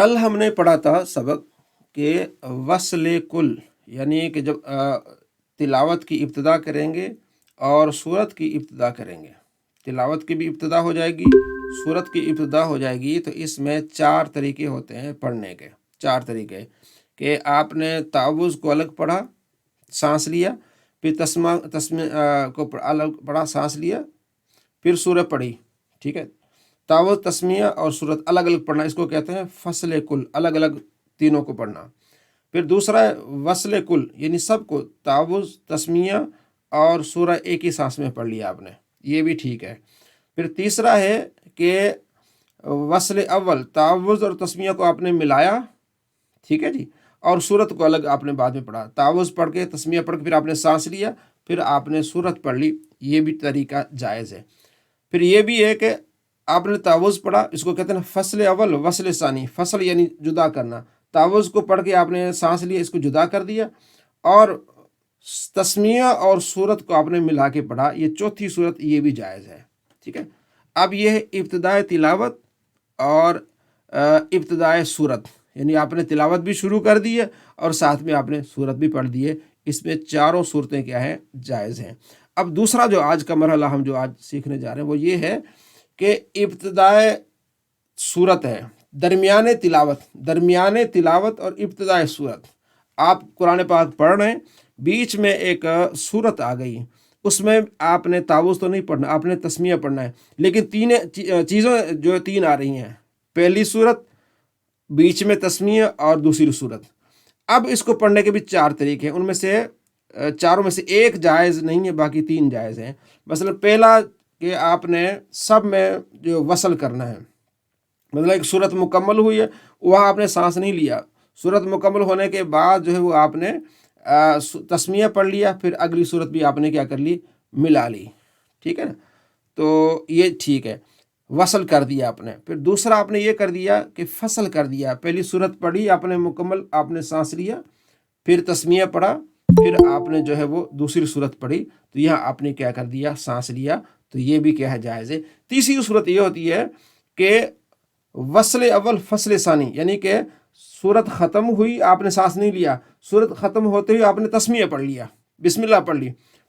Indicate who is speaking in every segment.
Speaker 1: کل ہم نے پڑھا تھا سبق کہ وصل کل، یعنی کہ جب تلاوت کی ابتدا کریں گے اور سورت کی ابتدا کریں گے، تلاوت کی بھی ابتدا ہو جائے گی، سورت کی ابتدا ہو جائے گی، تو اس میں چار طریقے ہوتے ہیں پڑھنے کے۔ چار طریقے کہ آپ نے تعوذ کو الگ پڑھا، سانس لیا، پھر تسمیہ کو الگ پڑھا، سانس لیا، پھر سورہ پڑھی، ٹھیک ہے۔ تعوذ، تسمیہ اور سورت الگ الگ پڑھنا، اس کو کہتے ہیں فصل کل، الگ الگ تینوں کو پڑھنا۔ پھر دوسرا ہے وصل کل، یعنی سب کو تعوذ، تسمیہ اور سورہ ایک ہی سانس میں پڑھ لیا آپ نے، یہ بھی ٹھیک ہے۔ پھر تیسرا ہے کہ وصل اول، تعوذ اور تسمیہ کو آپ نے ملایا، ٹھیک ہے جی، اور سورت کو الگ آپ نے بعد میں پڑھا، تعوذ پڑھ کے، تسمیہ پڑھ کے، پھر آپ نے سانس لیا، پھر آپ نے سورت پڑھ لی، یہ بھی طریقہ جائز ہے۔ پھر یہ بھی ہے کہ آپ نے تعوذ پڑھا، اس کو کہتے ہیں فصل اول، وصل ثانی، فصل یعنی جدا کرنا، تعوذ کو پڑھ کے آپ نے سانس لیا، اس کو جدا کر دیا، اور تسمیہ اور سورت کو آپ نے ملا کے پڑھا، یہ چوتھی صورت، یہ بھی جائز ہے، ٹھیک ہے۔ اب یہ ہے ابتدائے تلاوت اور ابتدائے سورت، یعنی آپ نے تلاوت بھی شروع کر دی ہے اور ساتھ میں آپ نے سورت بھی پڑھ دی ہے، اس میں چاروں صورتیں کیا ہیں، جائز ہیں۔ اب دوسرا جو آج کا مرحلہ ہم جو آج سیکھنے جا رہے ہیں وہ یہ ہے کہ ابتدائے سورت ہے، درمیانے تلاوت اور ابتدائے سورت۔ آپ قرآن پاک پڑھ رہے ہیں، بیچ میں ایک سورت آ گئی، اس میں آپ نے تعوذ تو نہیں پڑھنا، آپ نے تسمیہ پڑھنا ہے، لیکن تین چیزوں جو تین آ رہی ہیں، پہلی سورت، بیچ میں تسمیہ اور دوسری سورت۔ اب اس کو پڑھنے کے بھی چار طریقے ہیں، ان میں سے چاروں میں سے ایک جائز نہیں ہے، باقی تین جائز ہیں۔ مثلا پہلا کہ آپ نے سب میں جو وصل کرنا ہے، مطلب ایک صورت مکمل ہوئی ہے، وہاں آپ نے سانس نہیں لیا، صورت مکمل ہونے کے بعد جو ہے وہ آپ نے تسمیہ پڑھ لیا، پھر اگلی صورت بھی آپ نے کیا کر لی، ملا لی، ٹھیک ہے نا، تو یہ ٹھیک ہے، وصل کر دیا آپ نے۔ پھر دوسرا آپ نے یہ کر دیا کہ فصل کر دیا، پہلی صورت پڑھی آپ نے مکمل، آپ نے سانس لیا، پھر تسمیہ پڑھا، پھر آپ نے جو ہے وہ دوسری صورت پڑھی، تو یہاں آپ نے کیا کر دیا، سانس لیا، تو یہ بھی کیا ہے، جائز ہے۔ تیسری صورت یہ ہوتی ہے کہ وصل اول فصل ثانی، یعنی کہ صورت ختم ہوئی، آپ نے سانس نہیں لیا، صورت ختم ہوتے ہوئے آپ نے تسمیہ پڑھ لیا، بسم اللہ پڑھ لی،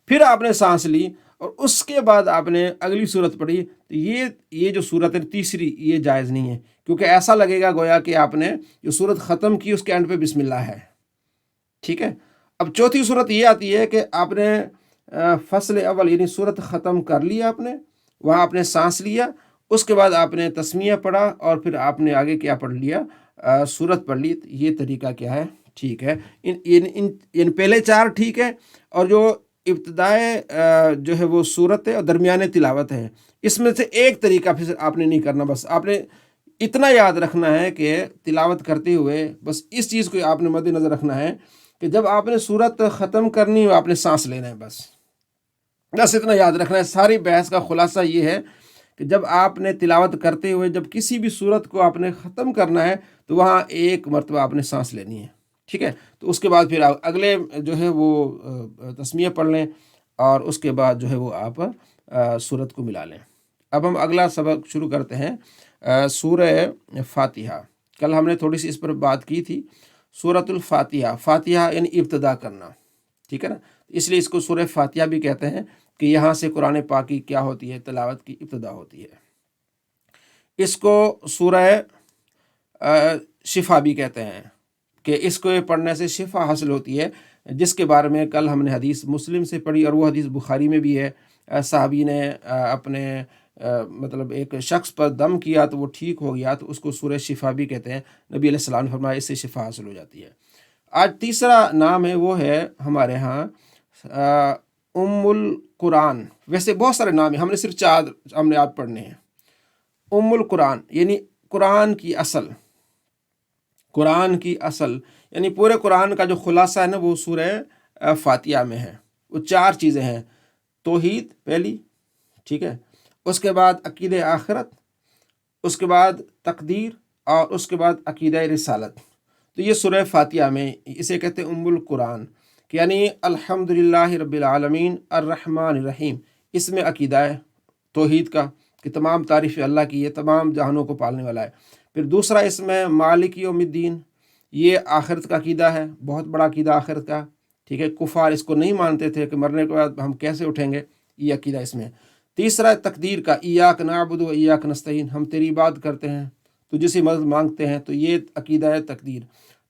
Speaker 1: پھر آپ نے سانس لی، اور اس کے بعد آپ نے اگلی صورت پڑھی، تو یہ جو صورت ہے تیسری، یہ جائز نہیں ہے، کیونکہ ایسا لگے گا گویا کہ آپ نے جو صورت ختم کی اس کے اینڈ پہ بسم اللہ ہے، ٹھیک ہے۔ اب چوتھی صورت یہ آتی ہے کہ آپ نے فصل اول یعنی صورت ختم کر لیا، آپ نے وہاں آپ نے سانس لیا، اس کے بعد آپ نے تسمیہ پڑھا، اور پھر آپ نے آگے کیا پڑھ لیا، سورت پڑھ لی۔ یہ طریقہ کیا ہے، ٹھیک ہے۔ ان پہلے چار ٹھیک ہے، اور جو ابتدائے جو ہے وہ سورت ہے اور درمیانے تلاوت ہے، اس میں سے ایک طریقہ پھر آپ نے نہیں کرنا، بس آپ نے اتنا یاد رکھنا ہے کہ تلاوت کرتے ہوئے بس اس چیز کو آپ نے مد نظر رکھنا ہے کہ جب آپ نے سورت ختم کرنی ہو، آپ نے سانس لینا ہے، بس اتنا یاد رکھنا ہے۔ ساری بحث کا خلاصہ یہ ہے کہ جب آپ نے تلاوت کرتے ہوئے جب کسی بھی صورت کو آپ نے ختم کرنا ہے، تو وہاں ایک مرتبہ آپ نے سانس لینی ہے، ٹھیک ہے۔ تو اس کے بعد پھر اگلے جو ہے وہ تسمیہ پڑھ لیں، اور اس کے بعد جو ہے وہ آپ صورت کو ملا لیں۔ اب ہم اگلا سبق شروع کرتے ہیں، سورہ فاتحہ۔ کل ہم نے تھوڑی سی اس پر بات کی تھی، سورۃ الفاتحہ، فاتحہ یعنی ابتدا کرنا، ٹھیک ہے نا، اس لیے اس کو سورہ فاتحہ بھی کہتے ہیں، کہ یہاں سے قرآن پاک کی کیا ہوتی ہے، تلاوت کی ابتدا ہوتی ہے۔ اس کو سورہ شفا بھی کہتے ہیں، کہ اس کو پڑھنے سے شفا حاصل ہوتی ہے، جس کے بارے میں کل ہم نے حدیث مسلم سے پڑھی، اور وہ حدیث بخاری میں بھی ہے۔ صحابی نے اپنے مطلب ایک شخص پر دم کیا تو وہ ٹھیک ہو گیا، تو اس کو سورہ شفا بھی کہتے ہیں، نبی علیہ السلام نے فرمایا اس سے شفا حاصل ہو جاتی ہے۔ آج تیسرا نام ہے، وہ ہے ہمارے ہاں ام القرآن۔ ویسے بہت سارے نام ہیں، ہم نے صرف چار ہم نے آج پڑھنے ہیں۔ ام القرآن یعنی قرآن کی اصل، قرآن کی اصل یعنی پورے قرآن کا جو خلاصہ ہے نا، وہ سورہ فاتحہ میں ہے۔ وہ چار چیزیں ہیں، توحید پہلی، ٹھیک ہے، اس کے بعد عقیدہ آخرت، اس کے بعد تقدیر، اور اس کے بعد عقیدہ رسالت۔ تو یہ سورہ فاتحہ میں، اسے کہتے ہیں ام القرآن، یعنی الحمدللہ رب العالمین الرحمن الرحیم۔ اس میں عقیدہ ہے توحید کا، کہ تمام تعریف اللہ کی، یہ تمام جہانوں کو پالنے والا ہے۔ پھر دوسرا اسم ہے مالک یوم الدین، یہ آخرت کا عقیدہ ہے، بہت بڑا عقیدہ آخرت کا، ٹھیک ہے، کفار اس کو نہیں مانتے تھے کہ مرنے کے بعد ہم کیسے اٹھیں گے، یہ عقیدہ اس میں ہے۔ تیسرا ہے تقدیر کا، ایاک نعبد و ایاک نستعین، ہم تیری عبادت کرتے ہیں، تجھ سے مدد مانگتے ہیں، تو یہ عقیدہ ہے تقدیر۔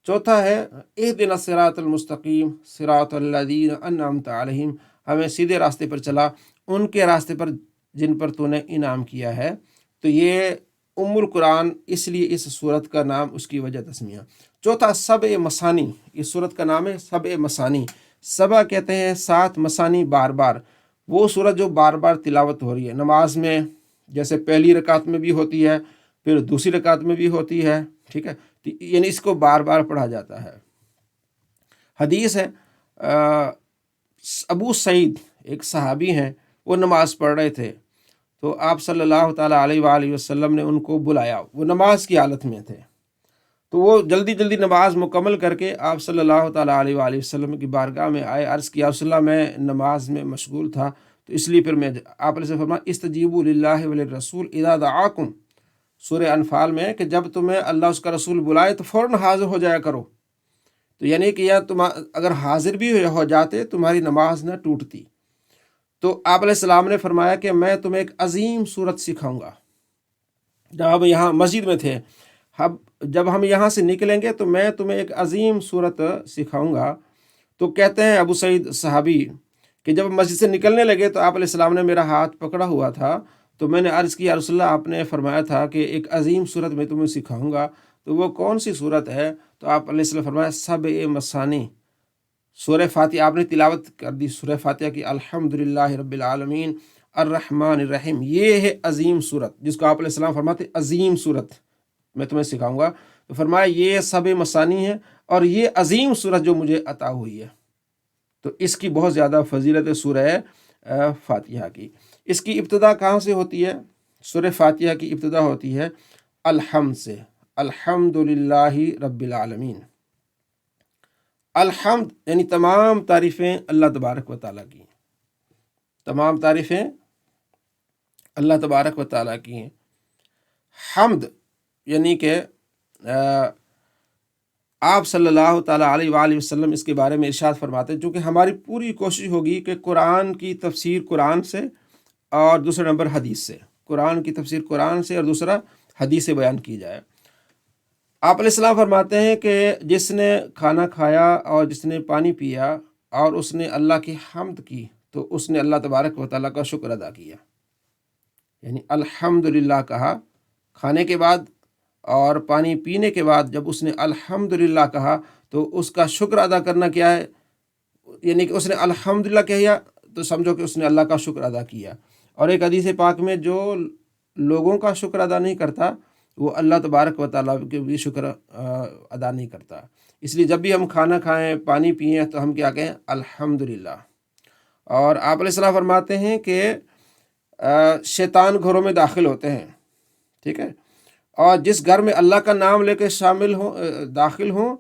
Speaker 1: چوتھا ہے اہدنا الصراط المستقیم صراط الذین انعمت علیہم، ہمیں سیدھے راستے پر چلا، ان کے راستے پر جن پر تو نے انعام کیا ہے۔ تو یہ القرآن، اس لیے اس صورت کا نام اس کی وجہ تسمیہ۔ چوتھا سبع مثانی، اس صورت کا نام ہے سبع مثانی۔ سبع کہتے ہیں 7، مثانی بار بار، وہ صورت جو بار بار تلاوت ہو رہی ہے نماز میں، جیسے پہلی رکعت میں بھی ہوتی ہے، پھر دوسری رکعت میں بھی ہوتی ہے، ٹھیک ہے، یعنی اس کو بار بار پڑھا جاتا ہے۔ حدیث ہے ابو سعید ایک صحابی ہیں، وہ نماز پڑھ رہے تھے، تو آپ صلی اللہ تعالیٰ علیہ وآلہ وسلم نے ان کو بلایا، وہ نماز کی حالت میں تھے، تو وہ جلدی جلدی نماز مکمل کر کے آپ صلی اللہ تعالیٰ علیہ وآلہ وسلم کی بارگاہ میں آئے، عرض کیا رسول اللہ میں نماز میں مشغول تھا، تو اس لیے پھر میں آپ نے فرمایا استجیبوا للہ وللرسول اذا دعاکم، سورہ انفال میں، کہ جب تمہیں اللہ اس کا رسول بلائے تو فوراً حاضر ہو جایا کرو، تو یعنی کہ یا تم اگر حاضر بھی ہو جاتے تمہاری نماز نہ ٹوٹتی۔ تو آپ علیہ السلام نے فرمایا کہ میں تمہیں ایک عظیم صورت سکھاؤں گا۔ جب ہم یہاں مسجد میں تھے، جب ہم یہاں سے نکلیں گے تو میں تمہیں ایک عظیم صورت سکھاؤں گا۔ تو کہتے ہیں ابو سعید صحابی کہ جب مسجد سے نکلنے لگے تو آپ علیہ السلام نے میرا ہاتھ پکڑا ہوا تھا، تو میں نے عرض کی یا رسول اللہ آپ نے فرمایا تھا کہ ایک عظیم صورت میں تمہیں سکھاؤں گا، تو وہ کون سی صورت ہے؟ تو آپ علیہ السلام فرمایا سبع مثانی، سورہ فاتحہ آپ نے تلاوت کر دی، سورہ فاتحہ کی، الحمدللہ رب العالمین الرحمن الرحیم، یہ ہے عظیم صورت جس کو آپ علیہ السلام فرماتے عظیم صورت میں تمہیں سکھاؤں گا۔ تو فرمایا یہ سبع مثانی ہے اور یہ عظیم صورت جو مجھے عطا ہوئی ہے، تو اس کی بہت زیادہ فضیلت ہے سورہ فاتحہ کی۔ اس کی ابتدا کہاں سے ہوتی ہے؟ سورہ فاتحہ کی ابتدا ہوتی ہے الحمد سے، الحمدللہ رب العالمین۔ الحمد یعنی تمام تعریفیں اللہ تبارک و تعالیٰ کی، تمام تعریفیں اللہ تبارک و تعالیٰ کی ہیں۔ حمد یعنی کہ آپ صلی اللہ تعالیٰ علیہ وآلہ وسلم اس کے بارے میں ارشاد فرماتے ہیں، چونکہ ہماری پوری کوشش ہوگی کہ قرآن کی تفسیر قرآن سے، اور دوسرا نمبر حدیث سے، قرآن کی تفسیر قرآن سے اور دوسرا حدیث سے بیان کی جائے۔ آپ علیہ السلام فرماتے ہیں کہ جس نے کھانا کھایا اور جس نے پانی پیا اور اس نے اللہ کی حمد کی تو اس نے اللہ تبارک و تعالیٰ کا شکر ادا کیا، یعنی الحمدللہ کہا کھانے کے بعد اور پانی پینے کے بعد، جب اس نے الحمدللہ کہا تو اس کا شکر ادا کرنا کیا ہے؟ یعنی کہ اس نے الحمدللہ کہا تو سمجھو کہ اس نے اللہ کا شکر ادا کیا۔ اور ایک حدیث پاک میں جو لوگوں کا شکر ادا نہیں کرتا وہ اللہ تبارک و تعالیٰ کے بھی شکر ادا نہیں کرتا۔ اس لیے جب بھی ہم کھانا کھائیں، پانی پئیں، تو ہم کیا کہیں؟ الحمدللہ۔ اور آپ علیہ السلام فرماتے ہیں کہ شیطان گھروں میں داخل ہوتے ہیں، ٹھیک ہے، اور جس گھر میں اللہ کا نام لے کے داخل ہوں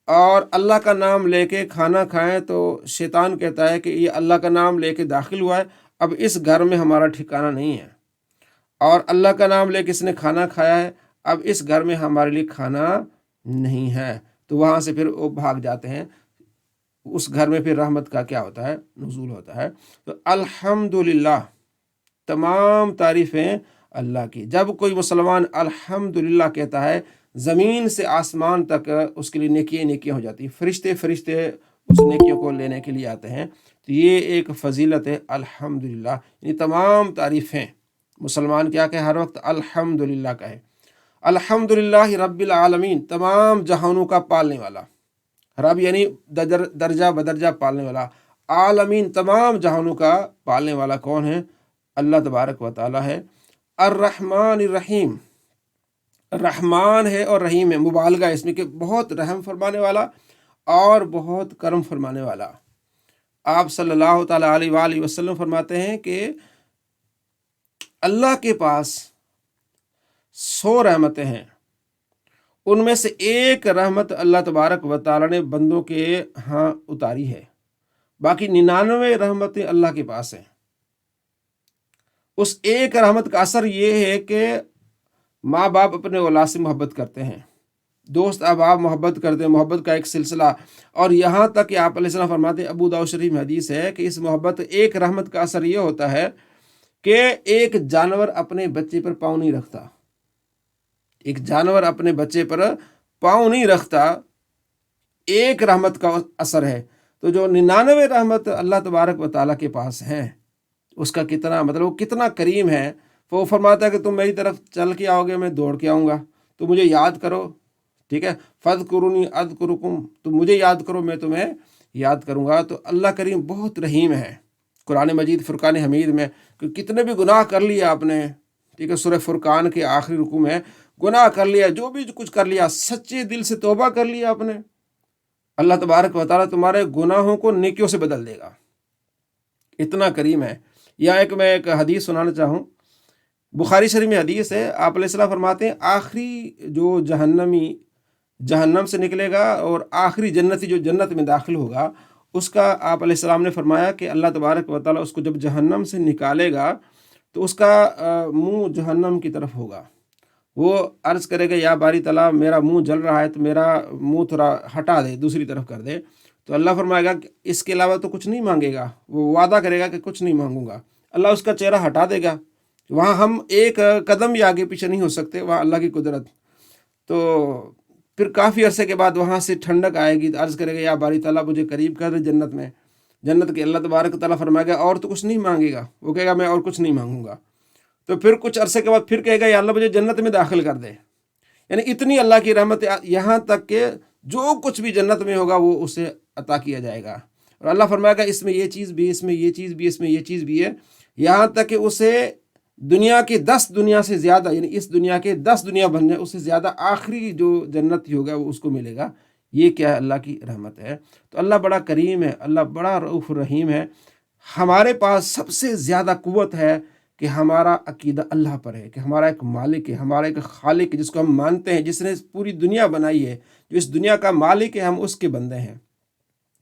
Speaker 1: اور اللہ کا نام لے کے کھانا کھائیں تو شیطان کہتا ہے کہ یہ اللہ کا نام لے کے داخل ہوا ہے، اب اس گھر میں ہمارا ٹھکانہ نہیں ہے، اور اللہ کا نام لے کے اس نے کھانا کھایا ہے، اب اس گھر میں ہمارے لیے کھانا نہیں ہے، تو وہاں سے پھر وہ بھاگ جاتے ہیں، اس گھر میں پھر رحمت کا کیا ہوتا ہے؟ نزول ہوتا ہے۔ تو الحمدللہ، تمام تعریفیں اللہ کی۔ جب کوئی مسلمان الحمدللہ کہتا ہے، زمین سے آسمان تک اس کے لیے نیکیاں نیکیاں ہو جاتی ہیں، فرشتے اس نیکیوں کو لینے کے لیے آتے ہیں، تو یہ ایک فضیلت ہے الحمدللہ، یعنی تمام تعریفیں مسلمان کیا کہ ہر وقت الحمدللہ کہے۔ الحمدللہ رب العالمین، تمام جہانوں کا پالنے والا، رب یعنی درجہ بدرجہ پالنے والا، عالمین تمام جہانوں کا پالنے والا کون ہے؟ اللہ تبارک و تعالیٰ ہے۔ الرحمن الرحیم، رحمان ہے اور رحیم ہے، مبالغہ اس میں کہ بہت رحم فرمانے والا اور بہت کرم فرمانے والا۔ آپ صلی اللہ تعالیٰ علیہ وآلہ وسلم فرماتے ہیں کہ اللہ کے پاس 100 رحمتیں ہیں، ان میں سے ایک رحمت اللہ تبارک و تعالیٰ نے بندوں کے ہاں اتاری ہے، باقی 99 رحمتیں اللہ کے پاس ہیں۔ اس ایک رحمت کا اثر یہ ہے کہ ماں باپ اپنے اولاد سے محبت کرتے ہیں، دوست احباب محبت کرتے ہیں، محبت کا ایک سلسلہ، اور یہاں تک کہ آپ علیہ السلام فرماتے ہیں، ابو داؤد شریف میں حدیث ہے کہ اس محبت ایک رحمت کا اثر یہ ہوتا ہے کہ ایک جانور اپنے بچے پر پاؤں نہیں رکھتا، ایک جانور اپنے بچے پر پاؤں نہیں رکھتا، ایک رحمت کا اثر ہے۔ تو جو 99 رحمت اللہ تبارک و تعالیٰ کے پاس ہیں، اس کا کتنا مطلب وہ کتنا کریم ہے۔ وہ فرماتا ہے کہ تم میری طرف چل کے آؤ گے، میں دوڑ کے آؤں گا، تو مجھے یاد کرو، ٹھیک ہے، فَاذْكُرُونِي أَذْكُرُكُمْ، تم مجھے یاد کرو میں تمہیں یاد کروں گا۔ تو اللہ کریم بہت رحیم ہے۔ قرآن مجید فرقان حمید میں کہ کتنے بھی گناہ کر لیا آپ نے، ٹھیک ہے، سورہ فرقان کے آخری رکوع میں گناہ کر لیا، جو بھی کچھ کر لیا، سچے دل سے توبہ کر لیا آپ نے، اللہ تبارک و تعالیٰ تمہارے گناہوں کو نیکیوں سے بدل دے گا، اتنا کریم ہے۔ یا میں ایک حدیث سنانا چاہوں، بخاری شریف میں حدیث ہے، آپ علیہ السلام فرماتے ہیں آخری جو جہنمی جہنم سے نکلے گا اور آخری جنتی جو جنت میں داخل ہوگا، اس کا آپ علیہ السلام نے فرمایا کہ اللہ تبارک و تعالیٰ اس کو جب جہنم سے نکالے گا تو اس کا منہ جہنم کی طرف ہوگا، وہ عرض کرے گا یا باری تعالیٰ میرا منہ جل رہا ہے تو میرا منہ تھوڑا ہٹا دے، دوسری طرف کر دے۔ تو اللہ فرمائے گا کہ اس کے علاوہ تو کچھ نہیں مانگے گا، وہ وعدہ کرے گا کہ کچھ نہیں مانگوں گا، اللہ اس کا چہرہ ہٹا دے گا، وہاں ہم ایک قدم بھی آگے پیچھے نہیں ہو سکتے، وہاں اللہ کی قدرت۔ تو پھر کافی عرصے کے بعد وہاں سے ٹھنڈک آئے گی، عرض کرے گا یا باری تعالیٰ مجھے قریب کر دے جنت میں، جنت کے اللہ تبارک تعالیٰ فرمائے گا اور تو کچھ نہیں مانگے گا، وہ کہے گا میں اور کچھ نہیں مانگوں گا۔ تو پھر کچھ عرصے کے بعد پھر کہے گا یا اللہ مجھے جنت میں داخل کر دے، یعنی اتنی اللہ کی رحمت، یہاں تک کہ جو کچھ بھی جنت میں ہوگا وہ اسے عطا کیا جائے گا، اور اللہ فرمائے گا اس میں یہ چیز بھی، اس میں یہ چیز بھی، اس میں یہ چیز بھی ہے، یہاں تک کہ اسے دنیا کے 10 دنیا سے زیادہ، یعنی اس دنیا کے 10 دنیا بن جائے اس سے زیادہ آخری جو جنت ہوگا وہ اس کو ملے گا۔ یہ کیا ہے؟ اللہ کی رحمت ہے۔ تو اللہ بڑا کریم ہے، اللہ بڑا رؤوف رحیم ہے۔ ہمارے پاس سب سے زیادہ قوت ہے کہ ہمارا عقیدہ اللہ پر ہے، کہ ہمارا ایک مالک ہے، ہمارا ایک خالق ہے جس کو ہم مانتے ہیں، جس نے پوری دنیا بنائی ہے، جو اس دنیا کا مالک ہے، ہم اس کے بندے ہیں،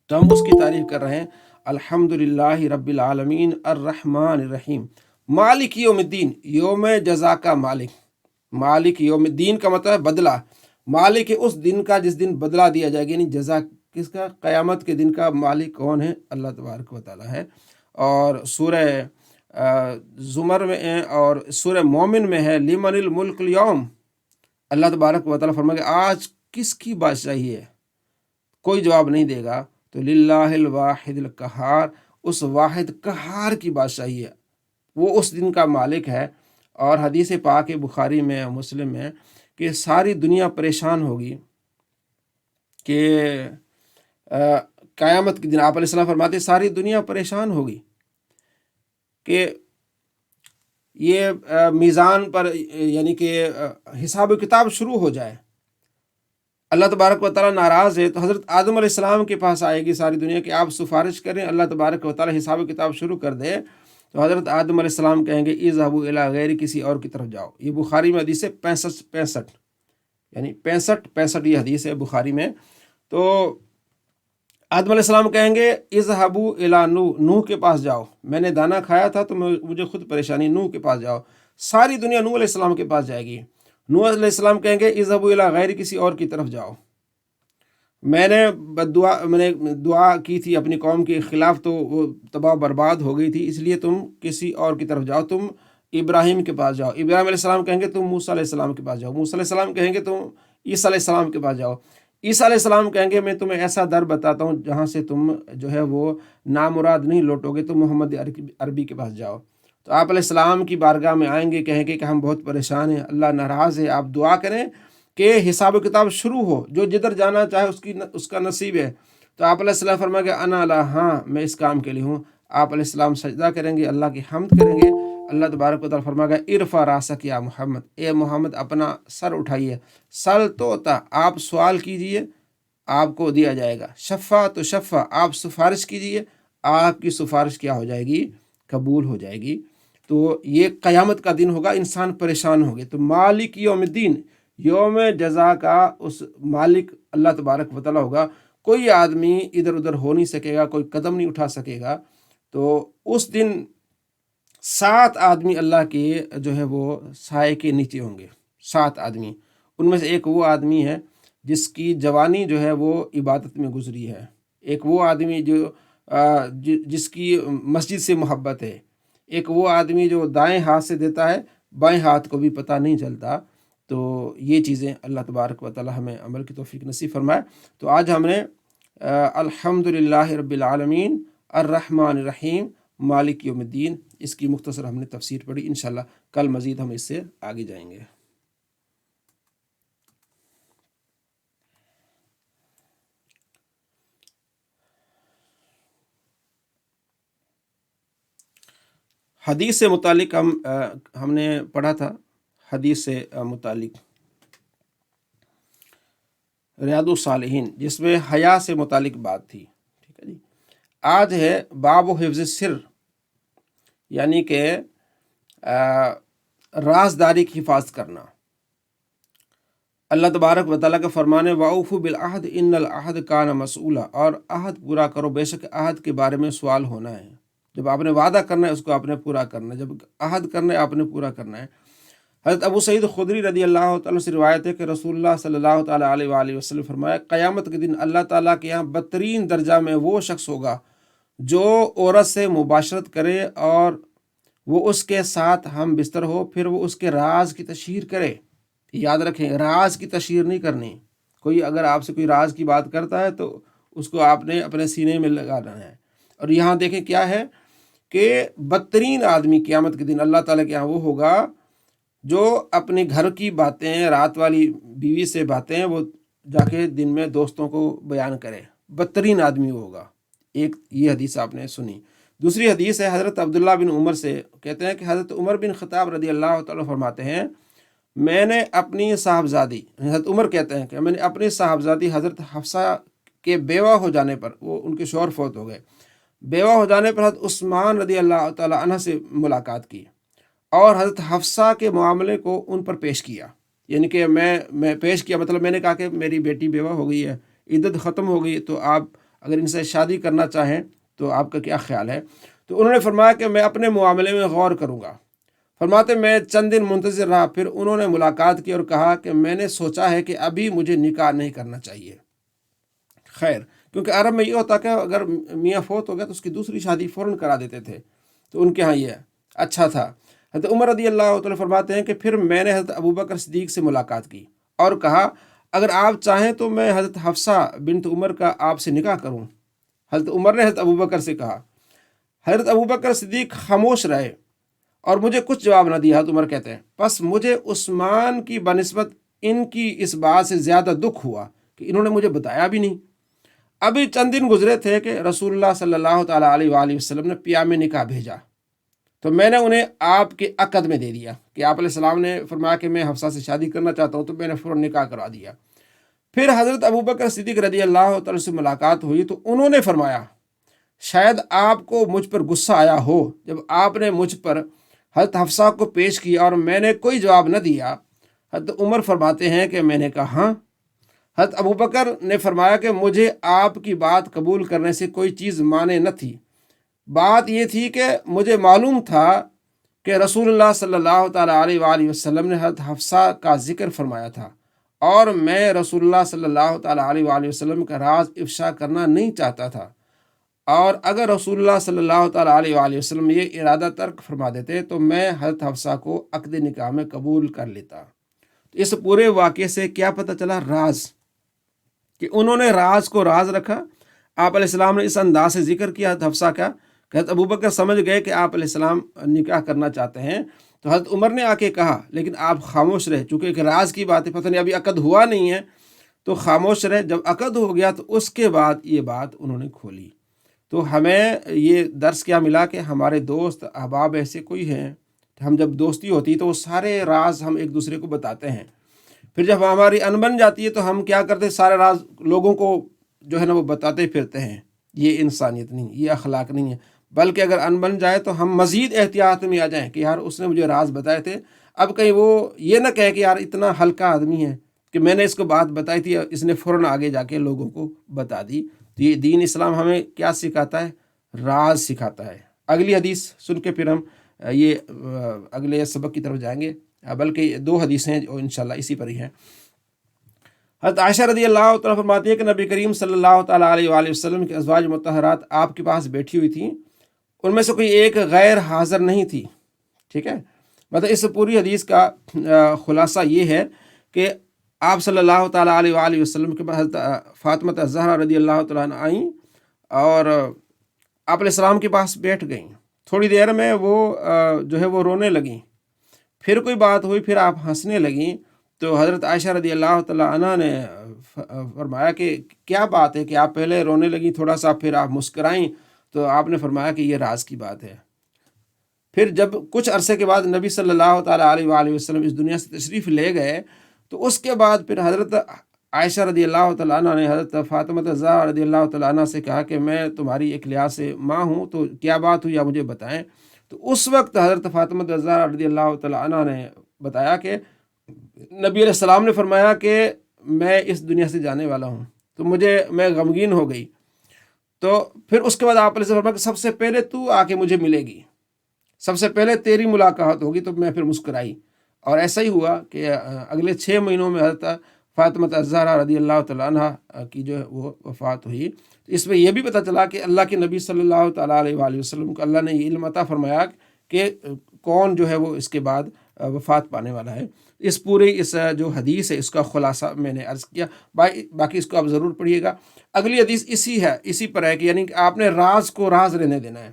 Speaker 1: تو ہم اس کی تعریف کر رہے ہیں۔ الحمدللہ رب العالمین الرحمن الرحیم مالک یوم الدین، یوم جزا کا مالک، مالک یوم الدین کا مطلب ہے بدلہ، مالک ہے اس دن کا جس دن بدلہ دیا جائے گا، یعنی جزا کس کا؟ قیامت کے دن کا مالک کون ہے؟ اللہ تبارک و تعالیٰ ہے۔ اور سورہ زمر میں اور سورہ مومن میں ہے لمن الملک اليوم، اللہ تبارک و تعالیٰ فرمائے گا آج کس کی بادشاہی ہے؟ کوئی جواب نہیں دے گا، تو للہ الواحد القہار، اس واحد قہار کی بادشاہی ہے، وہ اس دن کا مالک ہے۔ اور حدیث پاک بخاری میں مسلم میں کہ ساری دنیا پریشان ہوگی کہ قیامت کے دن آپ علیہ السلام فرماتے ساری دنیا پریشان ہوگی کہ یہ میزان پر، یعنی کہ حساب و کتاب شروع ہو جائے، اللہ تبارک و تعالیٰ ناراض ہے، تو حضرت آدم علیہ السلام کے پاس آئے گی ساری دنیا کہ آپ سفارش کریں، اللہ تبارک و تعالیٰ حساب و کتاب شروع کر دے، تو حضرت آدم علیہ السلام کہیں گے اذهبوا الی غیر، کسی اور کی طرف جاؤ۔ یہ بخاری میں حدیث ہے 65 یعنی 65 یہ حدیث ہے بخاری میں۔ تو آدم علیہ السلام کہیں گے اذهبوا الی نوح کے پاس جاؤ، میں نے دانا کھایا تھا تو مجھے خود پریشانی، نوح کے پاس جاؤ، ساری دنیا نوح علیہ السلام کے پاس جائے گی۔ نوح علیہ السلام کہیں گے اذهبوا الی غیر، کسی اور کی طرف جاؤ، میں نے دعا کی تھی اپنی قوم کے خلاف تو وہ تباہ برباد ہو گئی تھی، اس لیے تم کسی اور کی طرف جاؤ، تم ابراہیم کے پاس جاؤ۔ ابراہیم علیہ السلام کہیں گے تم موسیٰ علیہ السلام کے پاس جاؤ، موسیٰ علیہ السلام کہیں گے تم عیسیٰ علیہ السلام کے پاس جاؤ، عیسیٰ علیہ السلام کہیں گے میں تمہیں ایسا در بتاتا ہوں جہاں سے تم جو ہے وہ نامراد نہیں لوٹو گے، تم محمد عربی کے پاس جاؤ۔ تو آپ علیہ السلام کی بارگاہ میں آئیں گے، کہیں گے کہ ہم بہت پریشان ہیں، اللہ ناراض ہے، آپ دعا کریں کہ حساب و کتاب شروع ہو، جو جدھر جانا چاہے اس کا نصیب ہے۔ تو آپ علیہ السلام فرمائے گا انا لا، ہاں میں اس کام کے لیے ہوں۔ آپ علیہ السلام سجدہ کریں گے، اللہ کی حمد کریں گے، اللہ تبارک و تعالیٰ فرمائے گا ارفع راسک یا محمد، اے محمد اپنا سر اٹھائیے، سل توتا، آپ سوال کیجئے آپ کو دیا جائے گا، شفا تو شفا، آپ سفارش کیجئے آپ کی سفارش کیا ہو جائے گی؟ قبول ہو جائے گی۔ تو یہ قیامت کا دن ہوگا، انسان پریشان ہوگے۔ تو مالک یوم الدین، یوم جزا کا اس مالک اللہ تبارک و تعالیٰ ہوگا، کوئی آدمی ادھر ادھر ہو نہیں سکے گا، کوئی قدم نہیں اٹھا سکے گا۔ تو اس دن 7 آدمی اللہ کے جو ہے وہ سائے کے نیچے ہوں گے، 7 آدمی، ان میں سے ایک وہ آدمی ہے جس کی جوانی جو ہے وہ عبادت میں گزری ہے، ایک وہ آدمی جو جس کی مسجد سے محبت ہے، ایک وہ آدمی جو دائیں ہاتھ سے دیتا ہے بائیں ہاتھ کو بھی پتہ نہیں چلتا۔ تو یہ چیزیں اللہ تبارک و تعالی ہمیں عمل کی توفیق نصیب فرمائے۔ تو آج ہم نے الحمدللہ رب العالمین الرحمن الرحیم مالک یوم الدین، اس کی مختصر ہم نے تفسیر پڑھی۔ انشاءاللہ کل مزید ہم اس سے آگے جائیں گے۔ حدیث سے متعلق ہم نے پڑھا تھا، حدیث سے متعلق ریاض الصالحین، جس میں حیا سے متعلق بات تھی، ٹھیک ہے جی۔ آج ہے باب حفظ السر، یعنی کہ رازداری کی حفاظت کرنا۔ اللہ تبارک و تعالیٰ کا فرمان ہے وَأَوْفُوا بِالْعَهْدِ إِنَّ الْعَهْدَ كَانَ مَسْئُولًا، اور عہد پورا کرو، بے شک عہد کے بارے میں سوال ہونا ہے۔ جب آپ نے وعدہ کرنا ہے اس کو آپ نے پورا کرنا ہے، جب عہد کرنا ہے آپ نے پورا کرنا ہے۔ حضرت ابو سعید خدری رضی اللہ تعالیٰ سے روایت ہے کہ رسول اللہ صلی اللہ تعالیٰ علیہ وآلہ وسلم فرمایا، قیامت کے دن اللہ تعالیٰ کے یہاں بدترین درجہ میں وہ شخص ہوگا جو عورت سے مباشرت کرے اور وہ اس کے ساتھ ہم بستر ہو، پھر وہ اس کے راز کی تشہیر کرے۔ یاد رکھیں، راز کی تشہیر نہیں کرنی۔ کوئی اگر آپ سے کوئی راز کی بات کرتا ہے تو اس کو آپ نے اپنے سینے میں لگانا ہے۔ اور یہاں دیکھیں کیا ہے کہ بدترین آدمی قیامت کے دن اللہ تعالیٰ کے یہاں وہ ہوگا جو اپنے گھر کی باتیں، رات والی بیوی سے باتیں وہ جا کے دن میں دوستوں کو بیان کرے، بدترین آدمی وہ ہوگا۔ ایک یہ حدیث آپ نے سنی۔ دوسری حدیث ہے حضرت عبداللہ بن عمر سے، کہتے ہیں کہ حضرت عمر بن خطاب رضی اللہ تعالیٰ فرماتے ہیں، میں نے اپنی صاحبزادی، حضرت عمر کہتے ہیں کہ میں نے اپنی صاحبزادی حضرت حفصہ کے بیوہ ہو جانے پر، وہ ان کے شوہر فوت ہو گئے، بیوہ ہو جانے پر حضرت عثمان رضی اللہ تعالیٰ عنہ سے ملاقات کی اور حضرت حفصہ کے معاملے کو ان پر پیش کیا۔ یعنی کہ میں پیش کیا، مطلب میں نے کہا کہ میری بیٹی بیوہ ہو گئی ہے، عدت ختم ہو گئی، تو آپ اگر ان سے شادی کرنا چاہیں تو آپ کا کیا خیال ہے؟ تو انہوں نے فرمایا کہ میں اپنے معاملے میں غور کروں گا۔ فرماتے میں چند دن منتظر رہا، پھر انہوں نے ملاقات کی اور کہا کہ میں نے سوچا ہے کہ ابھی مجھے نکاح نہیں کرنا چاہیے۔ خیر، کیونکہ عرب میں یہ ہوتا کہ اگر میاں فوت ہو گیا تو اس کی دوسری شادی فوراً کرا دیتے تھے، تو ان کے ہاں یہ اچھا تھا۔ حضرت عمر رضی اللہ تعالیٰ فرماتے ہیں کہ پھر میں نے حضرت ابوبکر صدیق سے ملاقات کی اور کہا اگر آپ چاہیں تو میں حضرت حفصہ بنت عمر کا آپ سے نکاح کروں۔ حضرت عمر نے حضرت ابوبکر سے کہا، حضرت ابوبکر صدیق خاموش رہے اور مجھے کچھ جواب نہ دیا۔ حضرت عمر کہتے ہیں پس مجھے عثمان کی بنسبت ان کی اس بات سے زیادہ دکھ ہوا کہ انہوں نے مجھے بتایا بھی نہیں۔ ابھی چند دن گزرے تھے کہ رسول اللہ صلی اللہ تعالیٰ علیہ وآلہ وسلم نے پیام نکاح بھیجا، تو میں نے انہیں آپ کے عقد میں دے دیا کہ آپ علیہ السلام نے فرمایا کہ میں حفصہ سے شادی کرنا چاہتا ہوں، تو میں نے فوراً نکاح کروا دیا۔ پھر حضرت ابوبکر صدیق رضی اللہ تعالیٰ سے ملاقات ہوئی تو انہوں نے فرمایا شاید آپ کو مجھ پر غصہ آیا ہو جب آپ نے مجھ پر حضرت حفصہ کو پیش کیا اور میں نے کوئی جواب نہ دیا۔ حضرت عمر فرماتے ہیں کہ میں نے کہا ہاں۔ حضرت ابوبکر نے فرمایا کہ مجھے آپ کی بات قبول کرنے سے کوئی چیز مانے نہ تھی، بات یہ تھی کہ مجھے معلوم تھا کہ رسول اللہ صلی اللہ تعالیٰ علیہ وآلہ وسلم نے حضرت حفصہ کا ذکر فرمایا تھا اور میں رسول اللہ صلی اللہ تعالیٰ علیہ وآلہ وسلم کا راز افشا کرنا نہیں چاہتا تھا، اور اگر رسول اللہ صلی اللہ تعالیٰ علیہ وآلہ وسلم یہ ارادہ ترک فرما دیتے تو میں حضرت حفصہ کو عقد نکاح میں قبول کر لیتا۔ اس پورے واقعے سے کیا پتہ چلا؟ راز، کہ انہوں نے راز کو راز رکھا۔ آپ علیہ السلام نے اس انداز سے ذکر کیا حضرت حفصہ کا کہ حضرت ابوبکر سمجھ گئے کہ آپ علیہ السلام نکاح کرنا چاہتے ہیں، تو حضرت عمر نے آ کے کہا، لیکن آپ خاموش رہے، چونکہ ایک راز کی بات ہے، پتہ نہیں ابھی عقد ہوا نہیں ہے، تو خاموش رہے۔ جب عقد ہو گیا تو اس کے بعد یہ بات انہوں نے کھولی۔ تو ہمیں یہ درس کیا ملا کہ ہمارے دوست احباب ایسے کوئی ہیں، ہم جب دوستی ہوتی ہے تو وہ سارے راز ہم ایک دوسرے کو بتاتے ہیں، پھر جب ہماری ان بن جاتی ہے تو ہم کیا کرتے ہیں، سارے راز لوگوں کو جو ہے نا وہ بتاتے پھرتے ہیں۔ یہ انسانیت نہیں، یہ اخلاق نہیں ہے، بلکہ اگر ان بن جائے تو ہم مزید احتیاط میں آ جائیں کہ یار اس نے مجھے راز بتائے تھے، اب کہیں وہ یہ نہ کہے کہ یار اتنا ہلکا آدمی ہے کہ میں نے اس کو بات بتائی تھی، اس نے فوراً آگے جا کے لوگوں کو بتا دی۔ تو یہ دین اسلام ہمیں کیا سکھاتا ہے؟ راز سکھاتا ہے۔ اگلی حدیث سن کے پھر ہم یہ اگلے سبق کی طرف جائیں گے۔ بلکہ 2 حدیثیں ہیں جو انشاءاللہ اسی پر ہی ہیں۔ حضرت عائشہ رضی اللہ تعالیٰ فرماتی ہے کہ نبی کریم صلی اللہ تعالیٰ علیہ وآلہ وسلم کی ازواج مطہرات آپ کے پاس بیٹھی ہوئی تھیں، ان میں سے کوئی ایک غیر حاضر نہیں تھی۔ ٹھیک ہے، مطلب اس پوری حدیث کا خلاصہ یہ ہے کہ آپ صلی اللہ تعالیٰ علیہ وآلہ وسلم کے پاس حضرت فاطمہ الزہرا رضی اللہ تعالیٰ عنہ آئیں اور آپ علیہ السلام کے پاس بیٹھ گئیں۔ تھوڑی دیر میں وہ جو ہے وہ رونے لگیں، پھر کوئی بات ہوئی، پھر آپ ہنسنے لگیں، تو حضرت عائشہ رضی اللہ تعالیٰ عنہ نے فرمایا کہ کیا بات ہے کہ آپ پہلے رونے لگیں تھوڑا سا، پھر آپ مسکرائیں، تو آپ نے فرمایا کہ یہ راز کی بات ہے۔ پھر جب کچھ عرصے کے بعد نبی صلی اللہ تعالیٰ علیہ وآلہ وسلم اس دنیا سے تشریف لے گئے، تو اس کے بعد پھر حضرت عائشہ رضی اللہ تعالیٰ عنہ نے حضرت فاطمہ الزہرا رضی اللہ تعالیٰ عنہ سے کہا کہ میں تمہاری ایک لحاظ سے ماں ہوں، تو کیا بات ہوئی آپ مجھے بتائیں۔ تو اس وقت حضرت فاطمہ الزہرا رضی اللہ تعالیٰ عنہ نے بتایا کہ نبی علیہ السلام نے فرمایا کہ میں اس دنیا سے جانے والا ہوں، تو میں غمگین ہو گئی۔ تو پھر اس کے بعد آپ علیہ السلام نے فرمایا کہ سب سے پہلے تو آ کے مجھے ملے گی، سب سے پہلے تیری ملاقات ہوگی۔ تو میں پھر مسکرائی، اور ایسا ہی ہوا کہ اگلے 6 مہینوں میں حضرت فاطمہ الزہرا رضی اللہ تعالیٰ عنہ کی جو ہے وہ وفات ہوئی۔ اس میں یہ بھی پتہ چلا کہ اللہ کے نبی صلی اللہ تعالیٰ علیہ وآلہ وسلم کو اللہ نے یہ علم عطا فرمایا کہ کون جو ہے وہ اس کے بعد وفات پانے والا ہے۔ اس پوری اس جو حدیث ہے اس کا خلاصہ میں نے عرض کیا، باقی اس کو آپ ضرور پڑھیے گا۔ اگلی حدیث اسی پر ہے کہ یعنی کہ آپ نے راز کو راز رہنے دینا ہے۔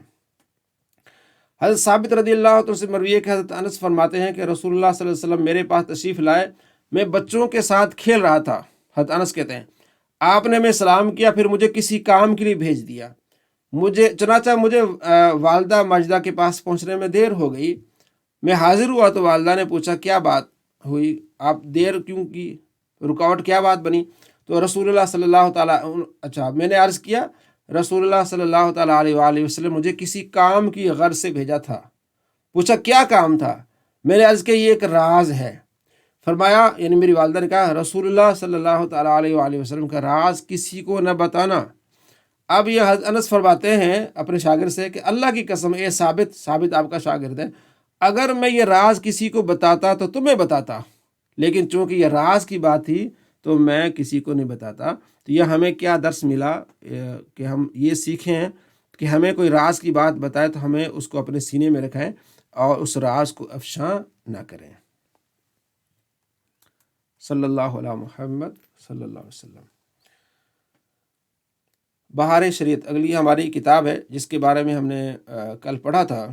Speaker 1: حضرت ثابت رضی اللہ عنہ سے مروی ہے کہ حضرت انس فرماتے ہیں کہ رسول اللہ صلی اللہ علیہ وسلم میرے پاس تشریف لائے، میں بچوں کے ساتھ کھیل رہا تھا۔ حضرت انس کہتے ہیں آپ نے میں سلام کیا، پھر مجھے کسی کام کے لیے بھیج دیا، چنانچہ مجھے والدہ ماجدہ کے پاس پہنچنے میں دیر ہو گئی۔ میں حاضر ہوا تو والدہ نے پوچھا کیا بات ہوئی، آپ دیر کیوں کی، رکاوٹ کیا بات بنی؟ تو رسول اللہ صلی اللہ تعالیٰ میں نے عرض کیا رسول اللہ صلی اللہ تعالیٰ علیہ وآلہ وسلم مجھے کسی کام کی غرض سے بھیجا تھا۔ پوچھا کیا کام تھا؟ میں نے عرض کیا یہ ایک راز ہے۔ فرمایا یعنی میری والدہ نے کہا رسول اللہ صلی اللہ تعالیٰ علیہ وآلہ وسلم کا راز کسی کو نہ بتانا۔ اب یہ حضرت انس فرماتے ہیں اپنے شاگرد سے کہ اللہ کی قسم اے ثابت آپ کا شاگرد ہے، اگر میں یہ راز کسی کو بتاتا تو تمہیں بتاتا، لیکن چونکہ یہ راز کی بات تھی تو میں کسی کو نہیں بتاتا۔ تو یہ ہمیں کیا درس ملا کہ ہم یہ سیکھیں کہ ہمیں کوئی راز کی بات بتائے تو ہمیں اس کو اپنے سینے میں رکھیں اور اس راز کو افشاں نہ کریں۔ صلی اللہ علیہ محمد صلی اللہ علیہ وسلم۔ بہار شریعت اگلی ہماری کتاب ہے جس کے بارے میں ہم نے کل پڑھا تھا۔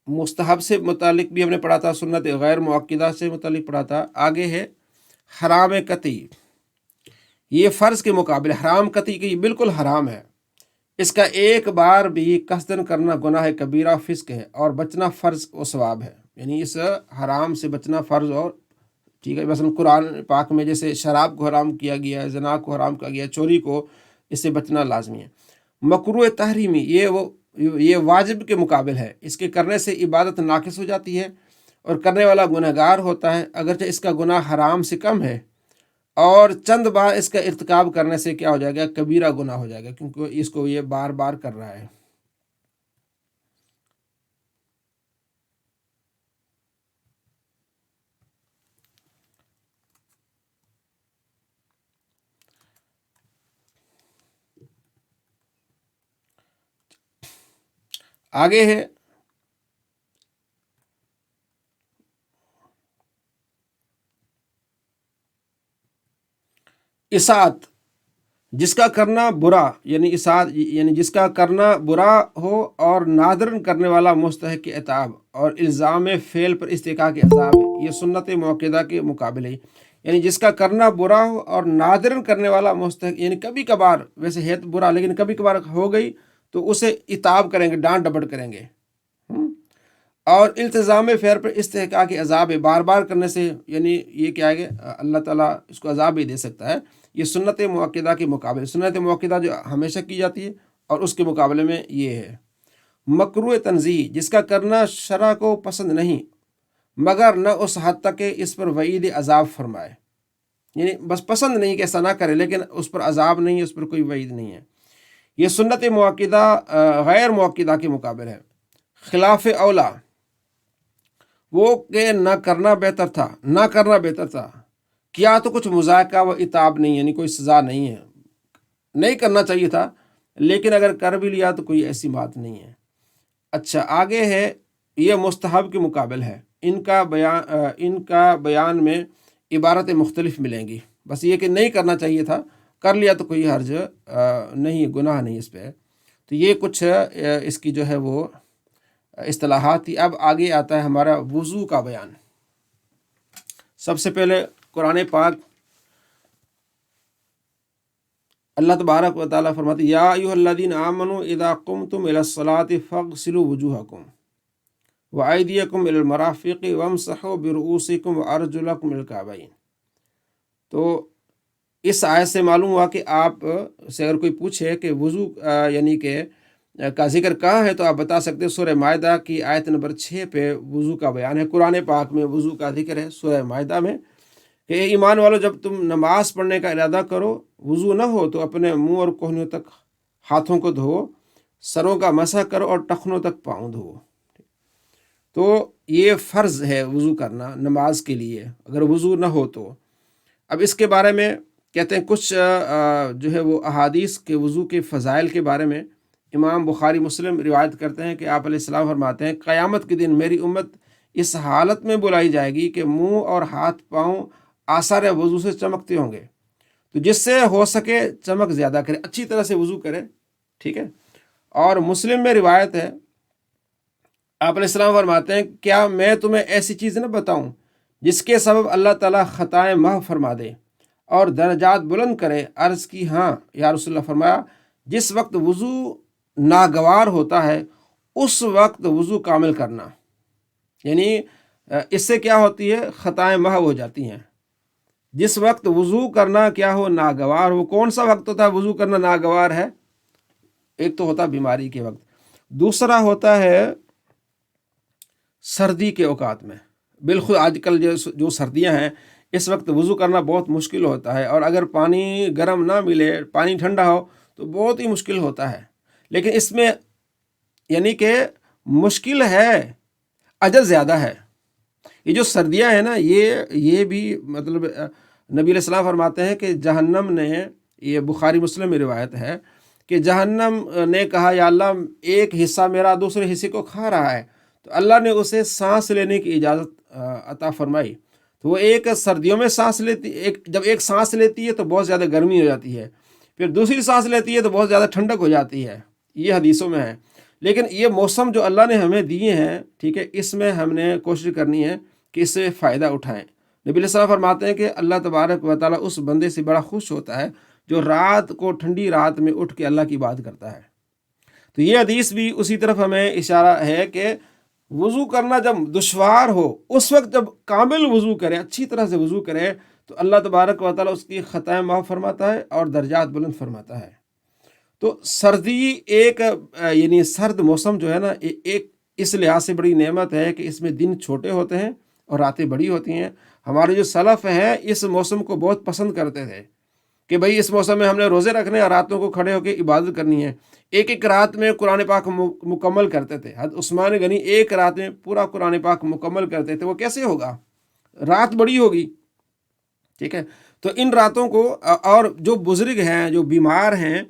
Speaker 1: مستحب سے متعلق بھی ہم نے پڑھا تھا، سنت غیر مؤکدہ سے متعلق پڑھا تھا۔ آگے ہے حرام قطعی، یہ فرض کے مقابلے حرام قطعی کہ یہ بالکل حرام ہے، اس کا ایک بار بھی قصدن کرنا گناہ کبیرہ فسق ہے اور بچنا فرض و ثواب ہے۔ یعنی اس حرام سے بچنا فرض اور ٹھیک ہے، مثلا قرآن پاک میں جیسے شراب کو حرام کیا گیا ہے، زنا کو حرام کیا گیا ہے، چوری کو، اس سے بچنا لازمی ہے۔ مکروہ تحریمی یہ واجب کے مقابل ہے، اس کے کرنے سے عبادت ناقص ہو جاتی ہے اور کرنے والا گنہگار ہوتا ہے، اگرچہ اس کا گناہ حرام سے کم ہے، اور چند بار اس کا ارتکاب کرنے سے کیا ہو جائے گا، کبیرہ گناہ ہو جائے گا، کیونکہ اس کو یہ بار بار کر رہا ہے۔ آگے ہے اساعت، جس کا کرنا برا، یعنی اساعت یعنی جس کا کرنا برا ہو اور نادرن کرنے والا مستحق عتاب اور الزام فعل پر استحقاق عذاب ہے، یہ سنت موقدہ کے مقابلے، یعنی جس کا کرنا برا ہو اور نادرن کرنے والا مستحق، یعنی کبھی کبھار، ویسے ہے تو برا لیکن کبھی کبھار ہو گئی تو اسے عتاب کریں گے، ڈانٹ ڈپٹ کریں گے، اور التزام فعل پر استحقاق عذاب ہے، بار بار کرنے سے یعنی یہ کیا ہے اللہ تعالیٰ اس کو عذاب بھی دے سکتا ہے۔ یہ سنت موقدہ کے مقابلے، سنت موقدہ جو ہمیشہ کی جاتی ہے اور اس کے مقابلے میں یہ ہے۔ مکروہ تنزیہ، جس کا کرنا شرع کو پسند نہیں مگر نہ اس حد تک کہ اس پر وعید عذاب فرمائے، یعنی بس پسند نہیں کہ ایسا نہ کرے لیکن اس پر عذاب نہیں ہے، اس پر کوئی وعید نہیں ہے۔ یہ سنت موقدہ غیر موقدہ کے مقابل ہے۔ خلاف اولا، وہ کہ نہ کرنا بہتر تھا، نہ کرنا بہتر تھا، کیا تو کچھ مذائقہ و عتاب نہیں، یعنی کوئی سزا نہیں ہے، نہیں کرنا چاہیے تھا، لیکن اگر کر بھی لیا تو کوئی ایسی بات نہیں ہے۔ اچھا آگے ہے، یہ مستحب کے مقابل ہے، ان کا بیان میں عبارتیں مختلف ملیں گی، بس یہ کہ نہیں کرنا چاہیے تھا، کر لیا تو کوئی حرج نہیں، گناہ نہیں اس پہ۔ تو یہ کچھ اس کی جو ہے وہ اصطلاحات تھی۔ اب آگے آتا ہے ہمارا وضو کا بیان۔ سب سے پہلے قرآن پاک اللہ تبارک و تعالیٰ فرماتے ہیں، یا ایھا الذین آمنوا اذا قمتم الی الصلاۃ فاغسلوا وجوہکم وایدیکم الی المرافق وامسحوا برؤوسکم وارجلکم الی الکعبین۔ تو اس آیت سے معلوم ہوا کہ آپ سے اگر کوئی پوچھے کہ وضو یعنی کہ کا ذکر کہاں ہے، تو آپ بتا سکتے ہیں سورہ مائدہ کی آیت نمبر 6 پہ وضو کا بیان ہے۔ قرآن پاک میں وضو کا ذکر ہے سورہ مائدہ میں کہ اے ایمان والو، جب تم نماز پڑھنے کا ارادہ کرو، وضو نہ ہو تو اپنے منہ اور کوہنیوں تک ہاتھوں کو دھو، سروں کا مسح کرو اور ٹخنوں تک پاؤں دھو۔ تو یہ فرض ہے وضو کرنا نماز کے لیے، اگر وضو نہ ہو تو۔ اب اس کے بارے میں کہتے ہیں کچھ جو ہے وہ احادیث کے وضو کے فضائل کے بارے میں امام بخاری مسلم روایت کرتے ہیں کہ آپ علیہ السلام فرماتے ہیں، قیامت کے دن میری امت اس حالت میں بلائی جائے گی کہ منہ اور ہاتھ پاؤں آثار وضو سے چمکتے ہوں گے، تو جس سے ہو سکے چمک زیادہ کرے، اچھی طرح سے وضو کرے، ٹھیک ہے۔ اور مسلم میں روایت ہے، آپ علیہ السلام فرماتے ہیں، کیا میں تمہیں ایسی چیز نہ بتاؤں جس کے سبب اللہ تعالیٰ خطائیں محو فرما دے اور درجات بلند کرے؟ عرض کی ہاں یا رسول اللہ۔ فرمایا، جس وقت وضو ناگوار ہوتا ہے اس وقت وضو کامل کرنا، یعنی اس سے کیا ہوتی ہے، خطائیں محو ہو جاتی ہیں۔ جس وقت وضو کرنا کیا ہو، ناگوار ہو۔ کون سا وقت ہوتا ہے وضو کرنا ناگوار ہے؟ ایک تو ہوتا ہے بیماری کے وقت، دوسرا ہوتا ہے سردی کے اوقات میں، بالخصوص آج کل جو سردیاں ہیں اس وقت وضو کرنا بہت مشکل ہوتا ہے، اور اگر پانی گرم نہ ملے، پانی ٹھنڈا ہو تو بہت ہی مشکل ہوتا ہے۔ لیکن اس میں یعنی کہ مشکل ہے، اجر زیادہ ہے۔ یہ جو سردیاں ہیں نا، یہ بھی مطلب نبی علیہ السلام فرماتے ہیں کہ جہنم نے، یہ بخاری مسلم میں روایت ہے کہ جہنم نے کہا، یا اللہ، ایک حصہ میرا دوسرے حصے کو کھا رہا ہے، تو اللہ نے اسے سانس لینے کی اجازت عطا فرمائی۔ تو وہ ایک سردیوں میں سانس لیتی، جب ایک سانس لیتی ہے تو بہت زیادہ گرمی ہو جاتی ہے، پھر دوسری سانس لیتی ہے تو بہت زیادہ ٹھنڈک ہو جاتی ہے، یہ حدیثوں میں ہے۔ لیکن یہ موسم جو اللہ نے ہمیں دیے ہیں، ٹھیک ہے، اس میں ہم نے کوشش کرنی ہے کہ اس سے فائدہ اٹھائیں۔ نبی علیہ السلام فرماتے ہیں کہ اللہ تبارک و تعالیٰ اس بندے سے بڑا خوش ہوتا ہے جو رات کو، ٹھنڈی رات میں اٹھ کے اللہ کی بات کرتا ہے۔ تو یہ حدیث بھی اسی طرف ہمیں اشارہ ہے کہ وضو کرنا جب دشوار ہو، اس وقت جب کامل وضو کرے، اچھی طرح سے وضو کرے، تو اللہ تبارک و تعالیٰ اس کی خطائیں معاف فرماتا ہے اور درجات بلند فرماتا ہے۔ تو سردی ایک یعنی سرد موسم جو ہے نا، ایک اس لحاظ سے بڑی نعمت ہے کہ اس میں دن چھوٹے ہوتے ہیں اور راتیں بڑی ہوتی ہیں۔ ہمارے جو سلف ہیں اس موسم کو بہت پسند کرتے تھے کہ بھئی اس موسم میں ہم نے روزے رکھنے اور راتوں کو کھڑے ہو کے عبادت کرنی ہے۔ ایک ایک رات میں قرآن پاک مکمل کرتے تھے۔ حضرت عثمان غنی ایک رات میں پورا قرآن پاک مکمل کرتے تھے۔ وہ کیسے ہوگا؟ رات بڑی ہوگی، ٹھیک ہے۔ تو ان راتوں کو، اور جو بزرگ ہیں، جو بیمار ہیں،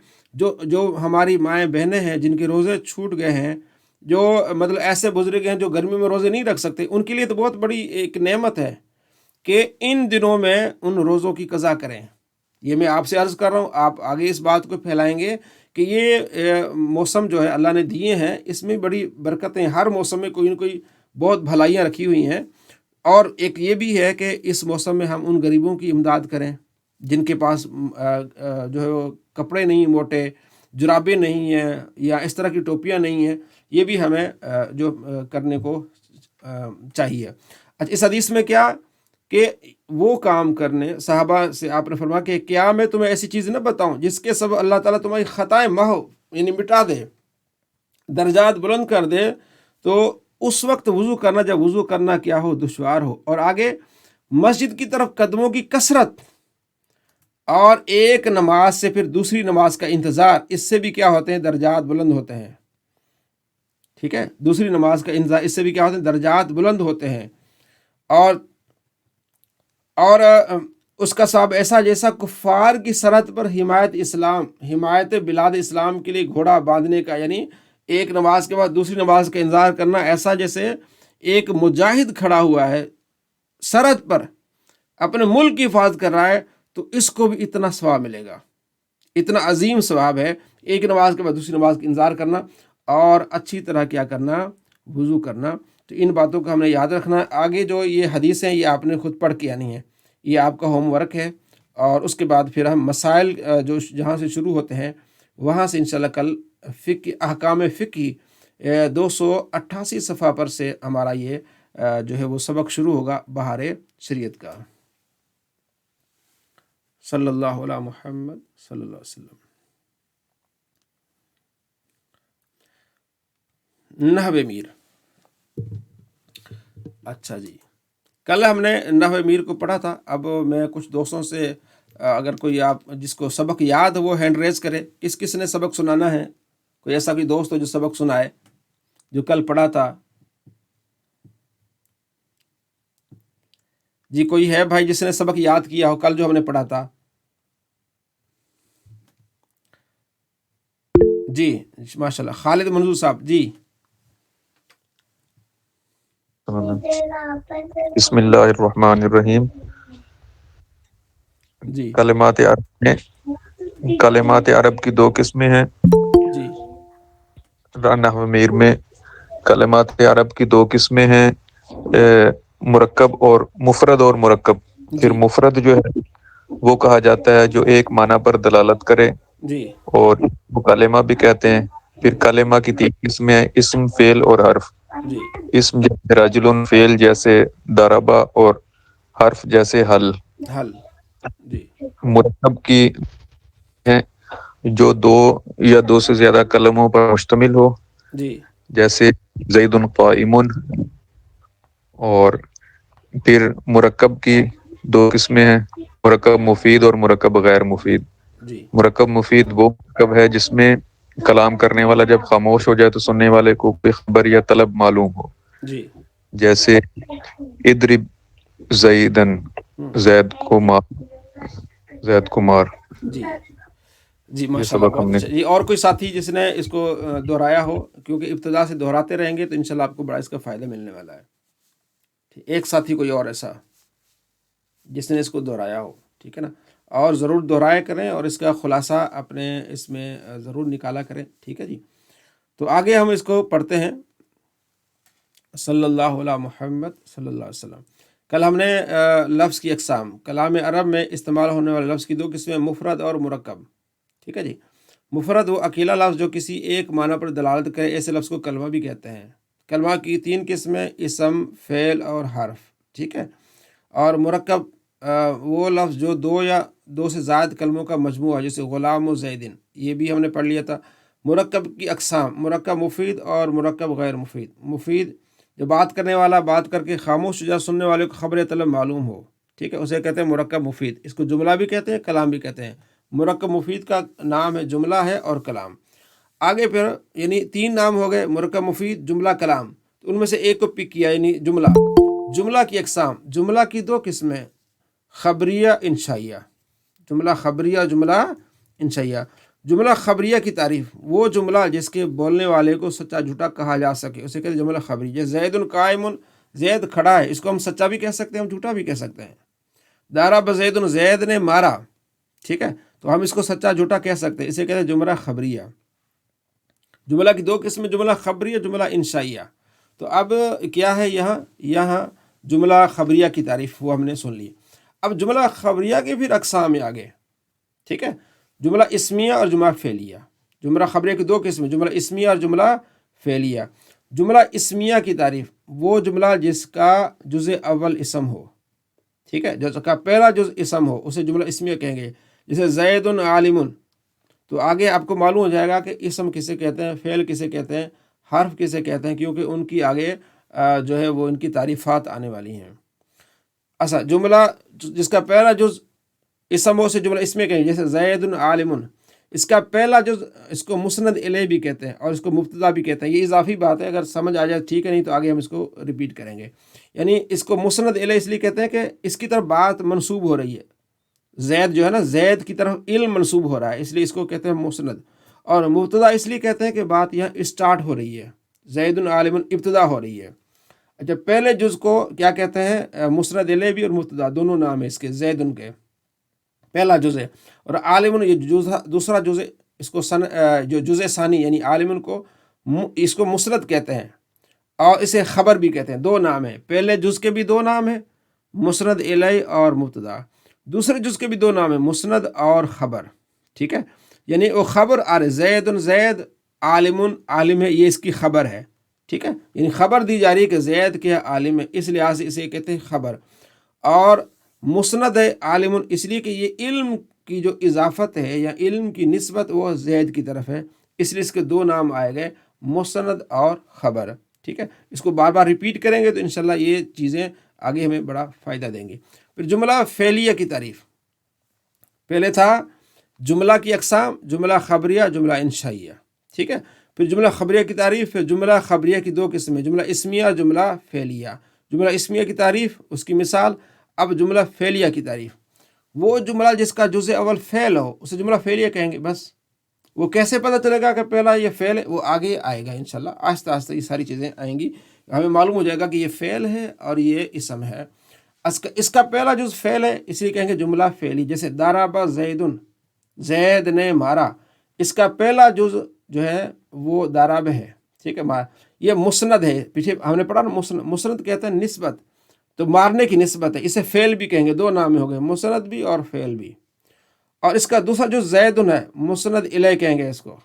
Speaker 1: جو ہماری مائیں بہنیں ہیں جن کے روزے چھوٹ گئے ہیں، جو مطلب ایسے بزرگ ہیں جو گرمی میں روزے نہیں رکھ سکتے، ان کے لیے تو بہت بڑی ایک نعمت ہے کہ ان دنوں میں ان روزوں کی قضا کریں۔ یہ میں آپ سے عرض کر رہا ہوں، آپ آگے اس بات کو پھیلائیں گے کہ یہ موسم جو ہے اللہ نے دیے ہیں، اس میں بڑی برکتیں، ہر موسم میں کوئی نہ کوئی بہت بھلائیاں رکھی ہوئی ہیں۔ اور ایک یہ بھی ہے کہ اس موسم میں ہم ان غریبوں کی امداد کریں جن کے پاس جو ہے وہ کپڑے نہیں، موٹے جرابیں نہیں ہیں، یا اس طرح کی ٹوپیاں نہیں ہیں، یہ بھی ہمیں جو کرنے کو چاہیے۔ اچھا، اس حدیث میں کیا کہ وہ کام کرنے، صحابہ سے آپ نے فرمایا کہ کیا میں تمہیں ایسی چیز نہ بتاؤں جس کے سبب اللہ تعالیٰ تمہاری خطائیں محو یعنی مٹا دے، درجات بلند کر دے؟ تو اس وقت وضو کرنا جب وضو کرنا کیا ہو، دشوار ہو۔ اور آگے مسجد کی طرف قدموں کی کثرت، اور ایک نماز سے پھر دوسری نماز کا انتظار، اس سے بھی کیا ہوتے ہیں، درجات بلند ہوتے ہیں، ٹھیک ہے، دوسری نماز کا انتظار، اس سے بھی کیا ہوتے ہیں، درجات بلند ہوتے ہیں، اور اس کا ثواب ایسا جیسا کفار کی سرحد پر حمایت بلاد اسلام کے لیے گھوڑا باندھنے کا، یعنی ایک نماز کے بعد دوسری نماز کا انتظار کرنا، ایسا جیسے ایک مجاہد کھڑا ہوا ہے سرحد پر، اپنے ملک کی حفاظت کر رہا ہے، تو اس کو بھی اتنا ثواب ملے گا، اتنا عظیم ثواب ہے ایک نماز کے بعد دوسری نماز کا انتظار کرنا، اور اچھی طرح کیا کرنا، وضو کرنا۔ تو ان باتوں کو ہم نے یاد رکھنا ہے۔ آگے جو یہ حدیثیں یہ آپ نے خود پڑھ کے آنی ہے، یہ آپ کا ہوم ورک ہے، اور اس کے بعد پھر ہم مسائل جو جہاں سے شروع ہوتے ہیں وہاں سے انشاءاللہ کل احکام فقہی 288 صفحہ پر سے ہمارا یہ جو ہے وہ سبق شروع ہوگا بہار شریعت کا۔ صلی اللہ علیہ محمد صلی اللہ علیہ وسلم۔ نحو میر، اچھا جی، کل ہم نے نحو میر کو پڑھا تھا۔ اب میں کچھ دوستوں سے اگر کوئی آپ جس کو سبق یاد ہو وہ ہینڈ ریز کرے، کس نے سبق سنانا ہے، کوئی ایسا کوئی دوست ہو جو سبق سنائے جو کل پڑھا تھا؟ جی کوئی ہے بھائی جس نے سبق یاد کیا ہو کل جو ہم نے پڑھا تھا؟ جی ماشاءاللہ، خالد منظور صاحب جی۔
Speaker 2: بسم اللہ الرحمن الرحیم۔
Speaker 1: جی
Speaker 2: کلمات عرب کی 2 قسمیں ہیں۔
Speaker 1: جی
Speaker 2: نحو میر میں کلمات عرب کی 2 قسمیں ہیں، مرکب اور مفرد اور مرکب۔ پھر
Speaker 1: جی
Speaker 2: مفرد جو ہے وہ کہا جاتا ہے جو ایک معنی پر دلالت کرے،
Speaker 1: جی
Speaker 2: اور وہ کلمہ بھی کہتے ہیں۔ پھر کلمہ کی 3 قسمیں ہیں، اسم، فعل اور حرف۔
Speaker 1: جی
Speaker 2: اسم جیسے رجل، فعل جیسے ضربا، اور حرف جیسے حل۔
Speaker 1: حل۔ جی
Speaker 2: مرکب کی ہیں جو 2 یا 2 سے زیادہ کلموں پر مشتمل ہو،
Speaker 1: جی
Speaker 2: جیسے زید قائم۔ اور پھر مرکب کی 2 قسمیں ہیں، مرکب مفید اور مرکب غیر مفید۔
Speaker 1: جی
Speaker 2: مرکب مفید وہ مرکب ہے جس میں کلام کرنے والا جب خاموش ہو جائے تو سننے والے کو کوئی خبر یا طلب معلوم ہو،
Speaker 1: جی
Speaker 2: جیسے اضرب زیدن، زید کو مار۔
Speaker 1: جی جی
Speaker 2: یہ
Speaker 1: ماشاء اللہ،
Speaker 2: سبق ہم
Speaker 1: بہت
Speaker 2: نے
Speaker 1: اچھا جی۔ اور کوئی ساتھی جس نے اس کو دہرایا ہو، کیونکہ ابتدا سے دہراتے رہیں گے تو انشاءاللہ آپ کو بڑا اس کا فائدہ ملنے والا ہے۔ ایک ساتھی کوئی اور ایسا جس نے اس کو دہرایا ہو، ٹھیک ہے نا، اور ضرور دہرایا کریں اور اس کا خلاصہ اپنے اس میں ضرور نکالا کریں، ٹھیک ہے جی۔ تو آگے ہم اس کو پڑھتے ہیں، صلی اللہ علیہ محمد صلی اللہ علیہ وسلم۔ کل ہم نے لفظ کی اقسام، کلام عرب میں استعمال ہونے والے لفظ کی 2 قسمیں، مفرد اور مرکب، ٹھیک ہے جی۔ مفرد وہ اکیلا لفظ جو کسی ایک معنی پر دلالت کرے، ایسے لفظ کو کلمہ بھی کہتے ہیں۔ کلمہ کی 3 قسمیں، اسم، فعل اور حرف، ٹھیک ہے۔ اور مرکب وہ لفظ جو 2 یا 2 سے زائد کلموں کا مجموعہ، جیسے غلام و زیدن، یہ بھی ہم نے پڑھ لیا تھا۔ مرکب کی اقسام، مرکب مفید اور مرکب غیر مفید۔ مفید جو بات کرنے والا بات کر کے خاموش یا سننے والے کو خبر طلب معلوم ہو، ٹھیک ہے، اسے کہتے ہیں مرکب مفید۔ اس کو جملہ بھی کہتے ہیں، کلام بھی کہتے ہیں۔ مرکب مفید کا نام ہے جملہ ہے اور کلام۔ آگے پھر یعنی 3 نام ہو گئے، مرکب مفید، جملہ، کلام۔ تو ان میں سے ایک کو پک کیا، یعنی جملہ۔ جملہ کی اقسام، جملہ کی 2 قسمیں، خبریہ، انشائیہ۔ جملہ خبریہ، جملہ انشائیہ۔ جملہ خبریہ کی تعریف، وہ جملہ جس کے بولنے والے کو سچا جھوٹا کہا جا سکے، اسے کہتے ہیں جملہ خبری۔ جیسے زید قائم، زید کھڑا ہے، اس کو ہم سچا بھی کہہ سکتے ہیں، ہم جھوٹا بھی کہہ سکتے ہیں۔ ضرب زید، زید نے مارا، ٹھیک ہے، تو ہم اس کو سچا جھوٹا کہہ سکتے ہیں، اسے کہتے ہیں جملہ خبریہ۔ جملہ کی 2 قسمیں، جملہ خبریہ، جملہ انشائیہ۔ تو اب کیا ہے یہاں جملہ خبریہ کی تعریف وہ ہم نے سن لی۔ اب جملہ خبریہ کے پھر اقسام میں آگے، ٹھیک ہے، جملہ اسمیہ اور جملہ فعلیہ۔ جملہ خبریہ کی 2 قسمیں، جملہ اسمیہ اور جملہ فعلیہ۔ جملہ اسمیہ کی تعریف، وہ جملہ جس کا جز اول اسم ہو، ٹھیک ہے، جس کا پہلا جز اسم ہو، اسے جملہ اسمیہ کہیں گے۔ جیسے زید عالم، تو آگے آپ کو معلوم ہو جائے گا کہ اسم کسے کہتے ہیں، فعل کسے کہتے ہیں، حرف کسے کہتے ہیں، کیونکہ ان کی آگے جو ہے وہ ان کی تعریفات آنے والی ہیں۔ اچھا، جملہ جس کا پہلا جز اسم ہو اسے جملہ اسمیہ کہیں گے، جیسے زید عالم۔ اس کا پہلا جز اس کو مسند الیہ بھی کہتے ہیں اور اس کو مبتدا بھی کہتے ہیں. یہ اضافی بات ہے، اگر سمجھ آ جائے ٹھیک ہے، نہیں تو آگے ہم اس کو ریپیٹ کریں گے. یعنی اس کو مسند الیہ اس لیے کہتے ہیں کہ اس کی طرف بات منسوب ہو رہی ہے. زید جو ہے نا، زید کی طرف علم منسوب ہو رہا ہے، اس لیے اس کو کہتے ہیں مسند. اور مبتدا اس لیے کہتے ہیں کہ بات یہاں اسٹارٹ ہو رہی ہے، زید عالم ابتدا ہو رہی ہے. اچھا، پہلے جز کو کیا کہتے ہیں؟ مسند الیہ بھی اور مبتدا دونوں نام ہیں اس کے، زید کے پہلا جز ہے. اور عالم یہ دوسرا جز ہے، اس کو جو جز ثانی یعنی عالم کو اس کو مسند کہتے ہیں اور اسے خبر بھی کہتے ہیں. دو نام ہیں، پہلے جز کے بھی دو نام ہیں، مسند الیہ اور مبتدا. دوسرے جز کے بھی دو نام ہیں، مسند اور خبر. ٹھیک ہے، یعنی وہ خبر زید زید عالم عالم ہے، یہ اس کی خبر ہے. ٹھیک ہے، یعنی خبر دی جا رہی ہے کہ زید کیا عالم ہے، اس لحاظ سے اسے کہتے ہیں خبر. اور مسند ہے عالم اس لیے کہ یہ علم کی جو اضافت ہے یا علم کی نسبت وہ زید کی طرف ہے، اس لیے اس کے دو نام آئے گئے، مسند اور خبر. ٹھیک ہے، اس کو بار بار ریپیٹ کریں گے تو انشاءاللہ یہ چیزیں آگے ہمیں بڑا فائدہ دیں گی. پھر جملہ فعلیہ کی تعریف. پہلے تھا جملہ کی اقسام، جملہ خبریہ، جملہ انشائیہ. ٹھیک ہے، پھر جملہ خبریہ کی تعریف. پھر جملہ خبریہ کی دو قسمیں، جملہ اسمیہ اور جملہ فعلیہ. جملہ اسمیہ کی تعریف، اس کی مثال. اب جملہ فعلیہ کی تعریف. وہ جملہ جس کا جز اول فعل ہو اسے جملہ فعلیہ کہیں گے. بس وہ کیسے پتہ چلے گا کہ پہلا یہ فعل ہے؟ وہ آگے آئے گا انشاءاللہ، آہستہ آہستہ یہ ساری چیزیں آئیں گی، ہمیں معلوم ہو جائے گا کہ یہ فعل ہے اور یہ اسم ہے. اس کا پہلا جز فعل ہے، اس لیے کہیں گے جملہ فعلی. جیسے ضرب زیدن، زید نے مارا، اس کا پہلا جز جو ہے وہ ضرب ہے. ٹھیک ہے، یہ مسند ہے. پیچھے ہم نے پڑھا نا، مسند کہتے ہیں نسبت، تو مارنے کی نسبت ہے. اسے فعل بھی کہیں گے، دو نام ہو گئے، مسند بھی اور فعل بھی. اور اس کا دوسرا جو زیدن ہے، مسند الیہ کہیں گے اس کو،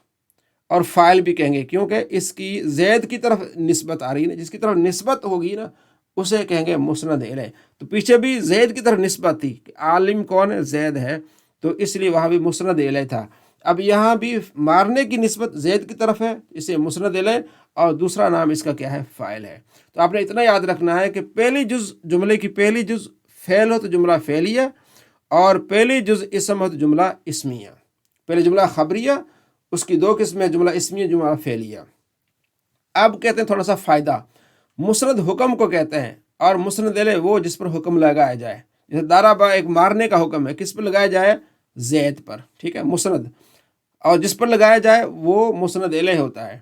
Speaker 1: اور فاعل بھی کہیں گے، کیونکہ اس کی زید کی طرف نسبت آ رہی ہے. جس کی طرف نسبت ہوگی نا اسے کہیں گے مسند الیہ. تو پیچھے بھی زید کی طرف نسبت تھی کہ عالم کون ہے؟ زید ہے، تو اس لیے وہاں بھی مسند الیہ تھا. اب یہاں بھی مارنے کی نسبت زید کی طرف ہے، اسے مسند الیہ، اور دوسرا نام اس کا کیا ہے؟ فاعل ہے. تو آپ نے اتنا یاد رکھنا ہے کہ پہلی جز جملے کی پہلی جز فعل ہو تو جملہ فعلیہ، اور پہلی جز اسم ہو تو جملہ اسمیہ. پہلے جملہ خبریہ، اس کی دو قسمیں، جملہ اسمیہ، جملہ فعلیہ. اب کہتے ہیں تھوڑا سا فائدہ. مسند حکم کو کہتے ہیں، اور مسند الیہ وہ جس پر حکم لگایا جائے. جیسے ضرب ایک مارنے کا حکم ہے، کس پر لگایا جائے؟ زید پر. ٹھیک ہے، مسند، اور جس پر لگایا جائے وہ مسند الیہ ہوتا ہے.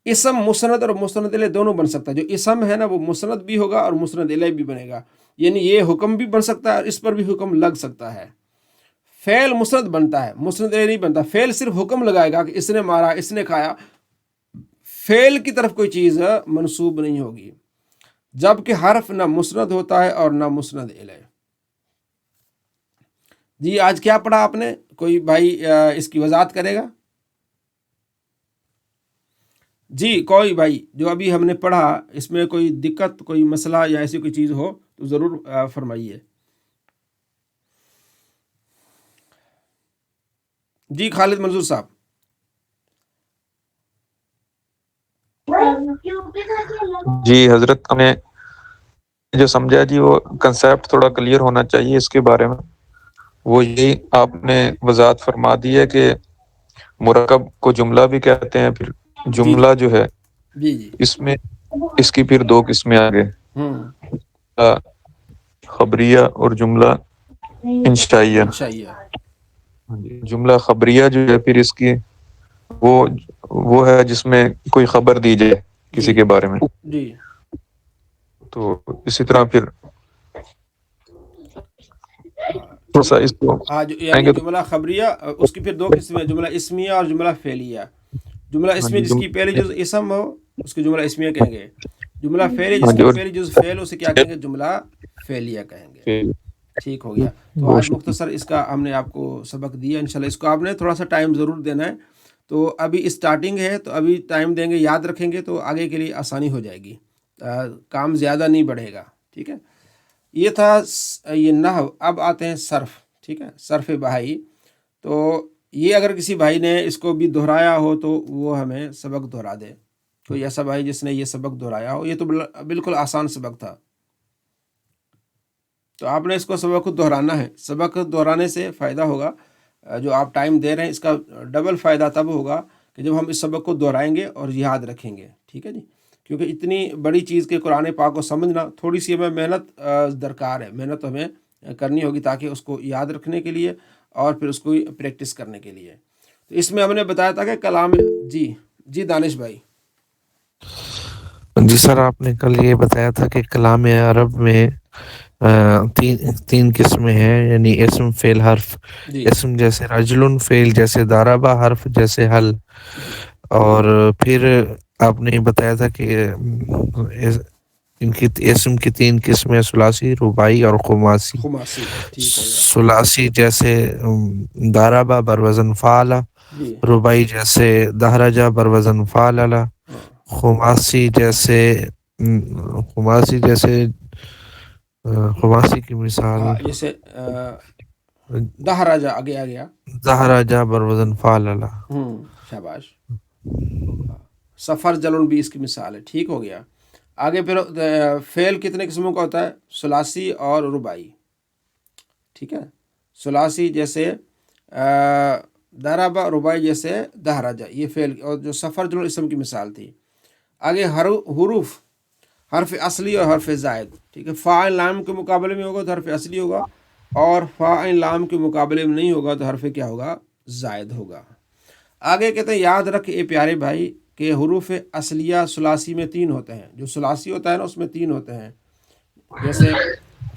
Speaker 1: اسم مسند اور مسند الیہ دونوں بن سکتا ہے. جو اسم ہے نا وہ مسند بھی ہوگا اور مسند الیہ بھی بنے گا، یعنی یہ حکم بھی بن سکتا ہے اور اس پر بھی حکم لگ سکتا ہے. فعل مسند بنتا ہے، مسند الیہ نہیں بنتا. فعل صرف حکم لگائے گا کہ اس نے مارا، اس نے کھایا، فعل کی طرف کوئی چیز منسوب نہیں ہوگی. جبکہ حرف نہ مسند ہوتا ہے اور نہ مسند الیہ. جی آج کیا پڑھا آپ نے؟ کوئی بھائی اس کی وضاحت کرے گا؟ جی کوئی بھائی جو ابھی ہم نے پڑھا اس میں کوئی دقت، کوئی مسئلہ یا ایسی کوئی چیز ہو تو ضرور فرمائیے. جی خالد منظور صاحب.
Speaker 2: جی حضرت، ہمیں جو سمجھا جی وہ کنسیپٹ تھوڑا کلیئر ہونا چاہیے اس کے بارے میں. وہ یہی آپ نے وضاحت فرما دی ہے کہ مرکب کو جملہ بھی کہتے ہیں. پھر
Speaker 1: جی
Speaker 2: جملہ جو ہے
Speaker 1: جی جی
Speaker 2: اس میں اس کی پھر دو قسمیں آگے، خبریہ اور جملہ انشائیہ.
Speaker 1: انشائیہ.
Speaker 2: جملہ خبریہ جو ہے پھر اس کی وہ ہے جس میں کوئی خبر دی جائے کسی کے بارے میں.
Speaker 1: جی
Speaker 2: تو اسی طرح پھر تھوڑا سا اس کو
Speaker 1: یعنی جملہ خبریہ، اس کی پھر دو قسمیں، جملہ اسمیہ اور جملہ فعلیہ. جملہ اسمیہ جس کی پہلی جز اسم ہو اس کو جملہ اسمیہ کہیں گے. جملہ فعلی جس کی پہلی جز فعل اسے کیا کہیں گے؟ جملہ فعلیہ کہیں گے. ٹھیک ہو گیا. تو آج مختصر اس کا ہم نے آپ کو سبق دیا. انشاءاللہ اس کو آپ نے تھوڑا سا ٹائم ضرور دینا ہے. تو ابھی اسٹارٹنگ ہے تو ابھی ٹائم دیں گے، یاد رکھیں گے تو آگے کے لیے آسانی ہو جائے گی، کام زیادہ نہیں بڑھے گا. ٹھیک ہے، یہ تھا یہ نحو. اب آتے ہیں صرف. ٹھیک ہے، صرف بہائی. تو یہ اگر کسی بھائی نے اس کو بھی دہرایا ہو تو وہ ہمیں سبق دہرا دے. کوئی ایسا بھائی جس نے یہ سبق دہرایا ہو، یہ تو بالکل آسان سبق تھا. تو آپ نے اس کو سبق کو دہرانا ہے. سبق دہرانے سے فائدہ ہوگا. جو آپ ٹائم دے رہے ہیں اس کا ڈبل فائدہ تب ہوگا کہ جب ہم اس سبق کو دہرائیں گے اور یاد رکھیں گے. ٹھیک ہے جی. کیونکہ اتنی بڑی چیز کے قرآن پاک کو سمجھنا تھوڑی سی ہمیں محنت درکار ہے. محنت ہمیں کرنی ہوگی تاکہ اس کو یاد رکھنے کے لیے اور پھر اس کو پریکٹس کرنے کے لیے. تو اس میں ہم نے بتایا تھا کہ کلام جی دانش بھائی.
Speaker 3: جی سر، آپ نے کل یہ بتایا تھا کہ کلام عرب میں تین قسمیں ہیں، یعنی اسم، فعل، حرف.
Speaker 1: جی
Speaker 3: اسم جیسے رجل، فعل جیسے ضرب، حرف جیسے حل.
Speaker 1: جی
Speaker 3: اور پھر آپ نے بتایا تھا کہ ان کی اسم کی 3 قسمیں، ثلاثی، رباعی اور خماسی.
Speaker 1: خماسی. ٹھیک ہو گیا.
Speaker 3: ثلاثی جیسے ضرب بروزن فعل،
Speaker 1: جی
Speaker 3: رباعی جیسے دحرج بروزن فعلل،
Speaker 1: ہاں
Speaker 3: خماسی کی مثال
Speaker 1: ہاں جیسے دہراجہ آگے آ گیا.
Speaker 3: دحرج بروزن فعلل.
Speaker 1: شاباش. سفر جلن بھی اس کی مثال ہے. ٹھیک ہو گیا. آگے پھر فعل کتنے قسموں کا ہوتا ہے؟ ثلاثی اور رباعی. ٹھیک ہے. ثلاثی جیسے ضرب، رباعی جیسے دہراجہ، یہ فعل. اور جو سفر جلن اسم کی مثال تھی. آگے حروف، حرف اصلی اور حرف زائد. ٹھیک ہے. فاعل لام کے مقابلے میں ہوگا تو حرف اصلی ہوگا، اور فاعل لام کے مقابلے میں نہیں ہوگا تو حرف کیا ہوگا؟ زائد ہوگا. آگے کہتے ہیں یاد رکھ اے پیارے بھائی کہ حروف اصلیہ ثلاثی میں 3 ہوتے ہیں. جو ثلاثی ہوتا ہے نا اس میں 3 ہوتے ہیں. جیسے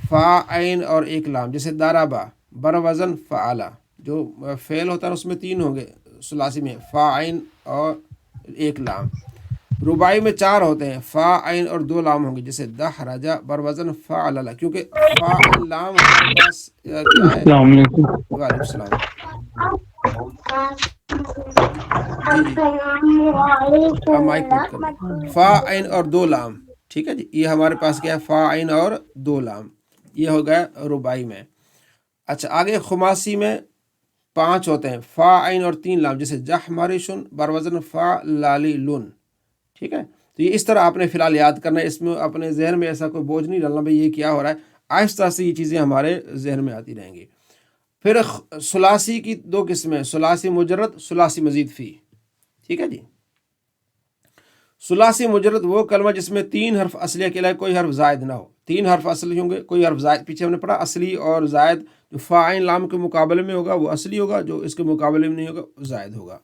Speaker 1: فا عین اور ایک لام. جیسے ضربا بر وزن فعلا، جو فعل ہوتا ہے اس میں 3 ہوں گے ثلاثی میں، فا عین اور ایک لام. رباعی میں 4 ہوتے ہیں، فا عین اور 2 لام ہوں گے. جیسے دحرجہ بر وزن فعلل، کیونکہ فا عین لام ہمارے پاس کیا ہے؟
Speaker 4: السلام علیکم.
Speaker 1: وعلیکم السلام. جی آپ مائک میوٹ کر دیں. فا عین اور 2 لام. ٹھیک ہے جی. یہ ہمارے پاس کیا ہے؟ فا عین اور 2 لام. یہ ہو گیا رباعی میں. اچھا آگے خماسی میں 5 ہوتے ہیں، فا عین اور 3 لام. جیسے جحمرشن بر وزن فا لالی لن. ٹھیک ہے. تو یہ اس طرح آپ نے فی الحال یاد کرنا ہے. اس میں اپنے ذہن میں ایسا کوئی بوجھ نہیں ڈالنا بھائی یہ کیا ہو رہا ہے. آہستہ سے یہ چیزیں ہمارے ذہن میں آتی رہیں گی. پھر ثلاثی کی 2 قسمیں، ثلاثی مجرد، ثلاثی مزید فی. ٹھیک ہے جی. ثلاثی مجرد وہ کلمہ جس میں 3 حرف اصلیہ کے علاوہ کوئی حرف زائد نہ ہو. 3 حرف اصلی ہوں گے، کوئی حرف زائد. پیچھے ہم نے پڑھا اصلی اور زائد. جو فاعل لام کے مقابلے میں ہوگا وہ اصلی ہوگا، جو اس کے مقابلے میں نہیں ہوگا وہ زائد ہوگا.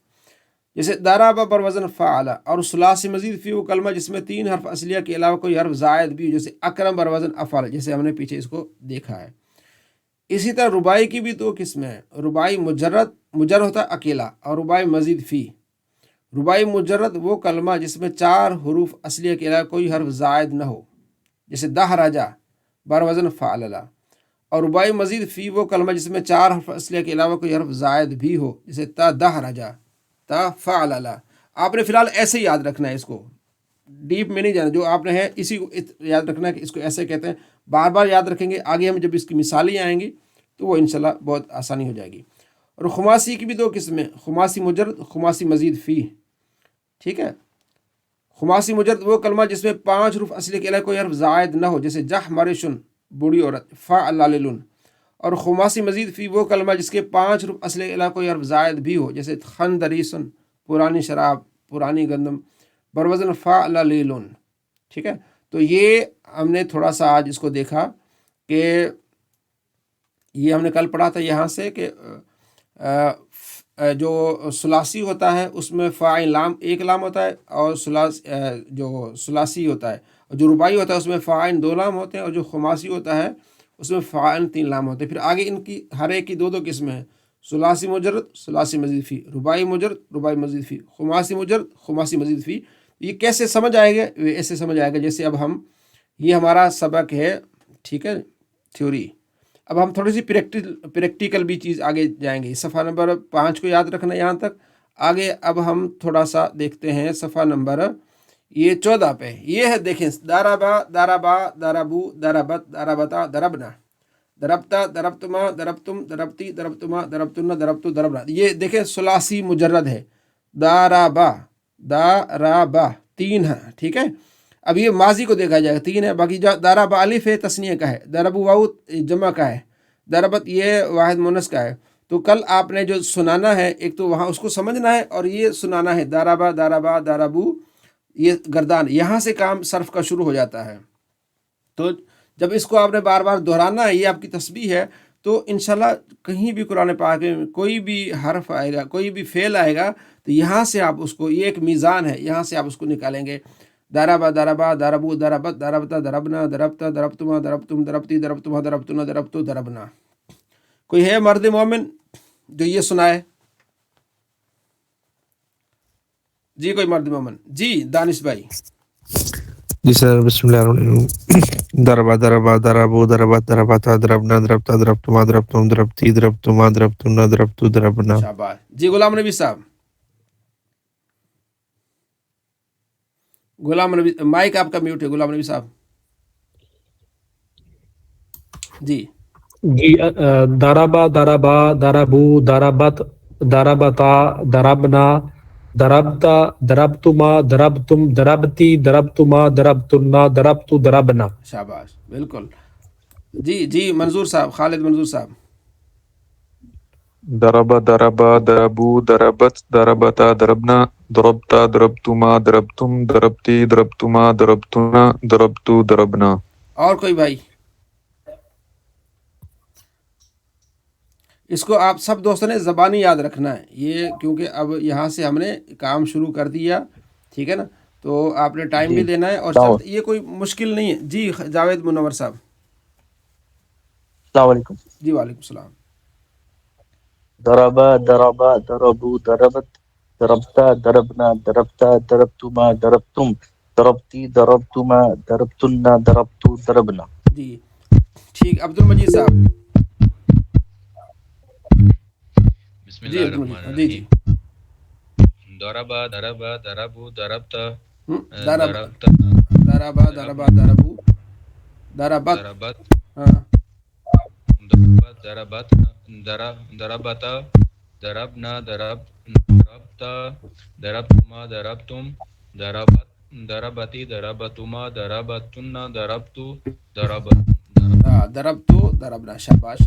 Speaker 1: جیسے ضرب بر وزن فعل. اور ثلاثی مزید فی وہ کلمہ جس میں 3 حرف اصلیہ کے علاوہ کوئی حرف زائد بھی ہو، جیسے اکرم بر وزن افعل، جیسے ہم نے پیچھے اس کو دیکھا ہے. اسی طرح رباعی کی بھی 2 قسمیں ہیں. رباعی مجرد ہوتا ہے اکیلا، اور رباعی مزید فی. رباعی مجرد وہ کلمہ جس میں 4 حروف اصلیہ کے علاوہ کوئی حرف زائد نہ ہو، جیسے دحرجہ بر وزن فعللا. اور رباعی مزید فی وہ کلمہ جس میں 4 حرف اصلیہ کے علاوہ کوئی حرف زائد بھی ہو، جیسے تا دحرجہ، تا فعللا. آپ نے فی الحال ایسے ہی یاد رکھنا ہے، اس کو ڈیپ میں نہیں جانا. جو آپ نے ہے اسی کو یاد رکھنا ہے کہ اس کو ایسے کہتے ہیں. بار بار یاد رکھیں گے. آگے ہم جب اس کی مثالیں آئیں گی تو وہ انشاءاللہ بہت آسانی ہو جائے گی. اور خماسی کی بھی 2 قسمیں، خماسی مجرد، خماسی مزید فی. ٹھیک ہے. خماسی مجرد وہ کلمہ جس میں 5 حروف اصلی کے علاوہ کوئی حرف زائد نہ ہو، جیسے جحمرشن بوڑھی عورت، فعللن. اور خماسی مزید فی وہ کلمہ جس کے 5 حروف اصلی کے علاوہ کوئی حرف زائد بھی ہو، جیسے خندریسن پرانی شراب، پرانی گندم، بروزن فعللن. ٹھیک ہے. تو یہ ہم نے تھوڑا سا آج اس کو دیکھا کہ یہ ہم نے کل پڑھا تھا یہاں سے کہ جو ثلاثی ہوتا ہے اس میں فاعل لام 1 لام ہوتا ہے، اور جو ثلاثی ہوتا ہے، اور جو رباعی ہوتا ہے اس میں فاعل 2 لام ہوتے ہیں، اور جو خماسی ہوتا ہے اس میں فاعل 3 لام ہوتے ہیں. پھر آگے ان کی ہر ایک کی 2 قسمیں ہیں، ثلاثی مجرد، ثلاثی مزید فی، رباعی مجرد، رباعی مزید فی، خماسی مجرد، خماسی مزید فی. یہ کیسے سمجھ آئے گا؟ ایسے سمجھ آئے گا جیسے اب یہ ہمارا سبق ہے، ٹھیک ہے، تھیوری. اب ہم تھوڑی سی پریکٹیکل بھی چیز آگے جائیں گے. صفحہ نمبر 5 کو یاد رکھنا یہاں تک. آگے اب ہم تھوڑا سا دیکھتے ہیں صفحہ نمبر 14 پہ. یہ ہے دیکھیں، ضربا، ضربا، ضربو، ضربت، ضربتا، ضربنا، ضربتا، ضربتما، ضربتم، ضربتی، ضربتما، ضربتن، ضربتو، ضربنا. یہ دیکھیں ثلاثی مجرد ہے. ضربا، ضربا 3 ہے. ٹھیک ہے. اب یہ ماضی کو دیکھا جائے گا 3 ہے. باقی جو ضرب الف ہے تثنیہ کا ہے، ضرب واؤ جمع کا ہے، ضربت یہ واحد مونس کا ہے. تو کل آپ نے جو سنانا ہے، ایک تو وہاں اس کو سمجھنا ہے، اور یہ سنانا ہے دارابا دارابا دارابو، یہ گردان، یہاں سے کام صرف کا شروع ہو جاتا ہے۔ تو جب اس کو آپ نے بار بار دہرانا ہے، یہ آپ کی تسبیح ہے، تو انشاءاللہ کہیں بھی قرآن پاک میں کوئی بھی حرف آئے گا، کوئی بھی فعل آئے گا، تو یہاں سے آپ اس کو، یہ ایک میزان ہے، یہاں سے آپ اس کو نکالیں گے۔ دارابا دارابا داربو داربت داربتا دربنا دربتا دربتما دربتم دربتی دربتما دربتنا دربتو دربنا۔ کوئی ہے مرد مومن جو یہ سنائے؟ جی کوئی مرد مومن؟ جی دانش بھائی۔
Speaker 3: جی سر، بسم اللہ الرحمن الرحیم۔ دربا دربا دربو دربت دربتا دربنا دربتا دربتما دربتم دربتی دربتما دربتنا دربتو دربنا۔
Speaker 1: شاباش۔ جی غلام نبی صاحب، غلام نبی، مائک آپ کا میوٹ ہے غلام نبی صاحب۔ جی
Speaker 4: جی دربا دربا دربو دربت دربتا دربنا دربتا دربتما دربتم دربتی دربتما دربتنا دربتو دربنا۔
Speaker 1: شاباش، بالکل۔ جی جی منظور صاحب، خالد منظور صاحب۔
Speaker 2: دربا دربا دربو دربت دربتا دربنا دربتا دربتما دربتم دربتی دربتما دربتنا دربتو دربنا۔
Speaker 1: اور کوئی بھائی؟ اس کو آپ سب دوستوں نے زبانی یاد رکھنا ہے، یہ کیونکہ اب یہاں سے ہم نے کام شروع کر دیا، ٹھیک ہے نا، تو آپ نے ٹائم بھی دینا ہے، اور یہ کوئی مشکل نہیں ہے۔ جی جاوید منور صاحب۔
Speaker 5: السلام علیکم۔
Speaker 1: جی وعلیکم السلام۔
Speaker 5: دربا دربا دربو دربت دربتا دربنا دربتا دربتما دربتم دربتی دربتما دربتنا دربتو دربنا۔
Speaker 1: جی ٹھیک، عبد المجید صاحب۔
Speaker 6: بسم
Speaker 1: جی
Speaker 6: اللہ
Speaker 1: عبد
Speaker 6: الرحمن
Speaker 1: المجید، جی
Speaker 6: الرحیم۔ دربا دربا دربو دربتا دربتا
Speaker 1: دربا دربا دربو دربت،
Speaker 6: دربت
Speaker 1: ہاں،
Speaker 6: دربت دربت دربتا دربنا دربتا دربتما دربتم دربت دربتی دربتما دربتنا دربتو دربت۔
Speaker 1: درب تو دربنا۔ شاباش۔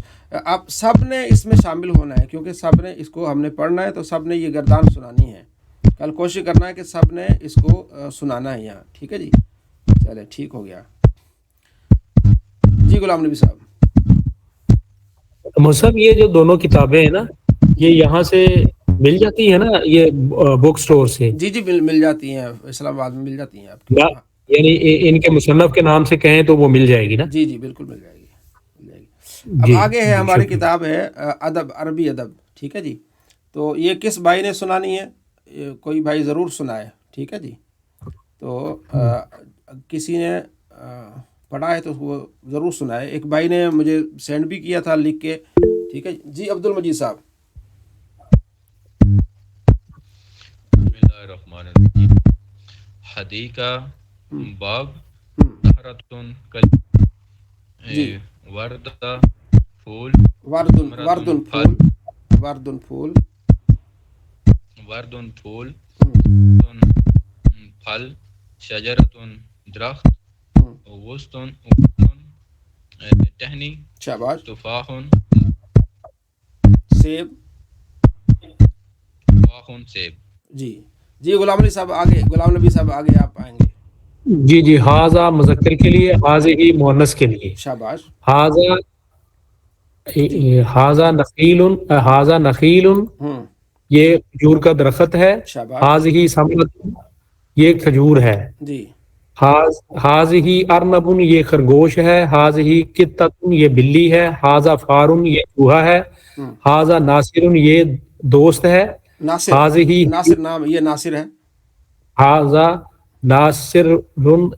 Speaker 1: آپ سب نے اس میں شامل ہونا ہے، کیونکہ سب نے اس کو ہم نے پڑھنا ہے، تو سب نے یہ گردان سنانی ہے۔ کل کوشش کرنا ہے کہ سب نے اس کو سنانا ہے یہاں، ٹھیک ہے جی؟ چلے ٹھیک ہو گیا۔ جی غلام نبی صاحب۔
Speaker 4: مصحف یہ جو دونوں کتابیں ہیں نا، یہ یہاں سے مل جاتی ہے نا، یہ بک سٹور سے؟
Speaker 1: جی جی مل جاتی ہیں، اسلام آباد میں مل جاتی ہیں آپ کی۔
Speaker 4: یعنی ان کے مصنف کے نام سے کہیں تو وہ مل جائے گی نا؟
Speaker 1: جی جی بالکل مل جائے گی، مل جائے گی۔ اب
Speaker 4: جی
Speaker 1: آگے ہے ہماری
Speaker 4: شکریہ۔
Speaker 1: کتاب ہے ادب، عربی ادب، ٹھیک ہے جی؟ تو یہ کس بھائی نے سنانی ہے؟ کوئی بھائی ضرور سنائے، ٹھیک ہے جی؟ تو کسی نے پڑھا ہے تو وہ ضرور سنائے۔ ایک بھائی نے مجھے سینڈ بھی کیا تھا لکھ کے، ٹھیک ہے جی؟ عبد المجید صاحب۔
Speaker 6: بسم اللہ الرحمن الرحیم۔ حدیقہ باب زہرۃ
Speaker 1: جی
Speaker 6: وردہ پھول
Speaker 1: وردن وردن پھول، وردن پھول،
Speaker 6: وردن پھول،
Speaker 1: ہم،
Speaker 6: پھل، شجرتن درخت، غصن ٹہنی،
Speaker 1: شاباش،
Speaker 6: تفاحن
Speaker 1: سیب۔
Speaker 6: تفاحن سیب۔
Speaker 1: جی جی غلام نبی صاحب آگے، غلام نبی صاحب آگے آپ آئیں گے۔
Speaker 4: جی جی، حاضہ مذکر کے لیے، حاضی مؤنث کے لیے۔
Speaker 1: شاباش۔
Speaker 4: حاضہ نخیل، حاضہ نخیل
Speaker 1: ہم،
Speaker 4: یہ کھجور کا درخت ہے۔
Speaker 1: شاباش۔
Speaker 4: حاضی سمرۃ یہ کھجور ہے۔
Speaker 1: جی
Speaker 4: حاضی ارنب یہ خرگوش ہے۔ حاضی قطۃ یہ بلی ہے۔ حاضہ فارن یہ چوہا ہے۔
Speaker 1: ہم،
Speaker 4: حاضہ ناصر یہ دوست ہے۔
Speaker 1: ناصر،
Speaker 4: حاضی
Speaker 1: ناصر نام، یہ ناصر ہے۔
Speaker 4: حاضہ ناصر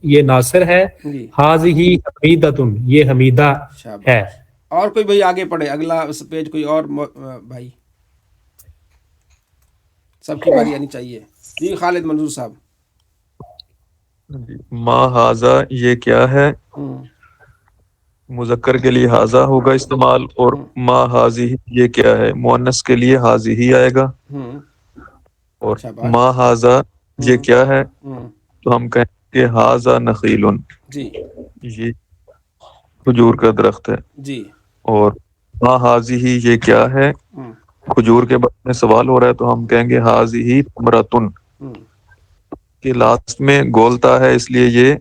Speaker 4: یہ ناصر ہے۔
Speaker 1: جی
Speaker 4: حاضی حمیدۃ یہ حمیدہ
Speaker 1: شاباش۔
Speaker 4: ہے۔
Speaker 1: اور کوئی بھائی آگے پڑھے، اگلا اس پیج کوئی اور بھائی؟ سب کی باری آنی چاہیے۔ جی خالد منظور صاحب۔
Speaker 2: ما حاضہ یہ کیا ہے؟
Speaker 1: ہم،
Speaker 2: مذکر کے لیے حاضہ ہوگا استعمال، اور ما حاضی یہ کیا ہے مؤنث کے لیے حاضی ہی آئے گا۔
Speaker 1: ہم،
Speaker 2: اور
Speaker 1: شاباش۔
Speaker 2: ما حاضہ یہ کیا ہے
Speaker 1: ہم،
Speaker 2: تو ہم کہیں کہ حاضہ نخیل،
Speaker 1: جی
Speaker 2: یہ کھجور کا درخت ہے۔
Speaker 1: جی
Speaker 2: اور ما حاضی یہ کیا ہے
Speaker 1: ہم،
Speaker 2: کھجور کے بارے میں سوال ہو رہا ہے تو ہم کہیں گے حاضی تمرتن، کہ لاسٹ میں گولتا ہے اس لیے یہ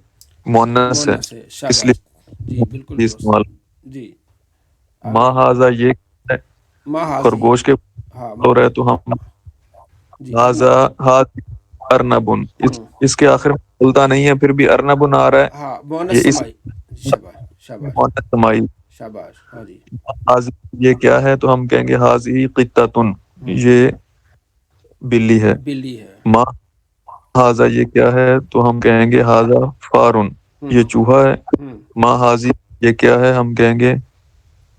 Speaker 2: مونس ہے،
Speaker 1: مونس ہے،
Speaker 2: اس لیے
Speaker 1: شاباش جی بالکل درست
Speaker 2: استعمال.
Speaker 1: جی.
Speaker 2: ما حاضا یہ ہے
Speaker 1: ما حاضی،
Speaker 2: خرگوش کے
Speaker 1: ہاں
Speaker 2: ہو رہا ہے تو ہم
Speaker 1: جی
Speaker 2: حاضا ارنبن، اس کے آخر میں بولتا نہیں ہے پھر بھی ارنبن آ رہا ہے،
Speaker 1: ہاں مونس
Speaker 2: یہ اس
Speaker 1: سمائی، شاباش شاباش
Speaker 2: مونس سمائی.
Speaker 1: شاباش. ہاں جی
Speaker 2: حاضی یہ کیا ہے تو ہم کہیں گے حاضی قطتن، یہ بلی ہے.
Speaker 1: بلی ہے.
Speaker 2: ما حاضا یہ کیا ہے تو ہم کہیں گے حاضا فارن، یہ چوہا ہے. ما حاضی یہ کیا ہے ہم کہیں گے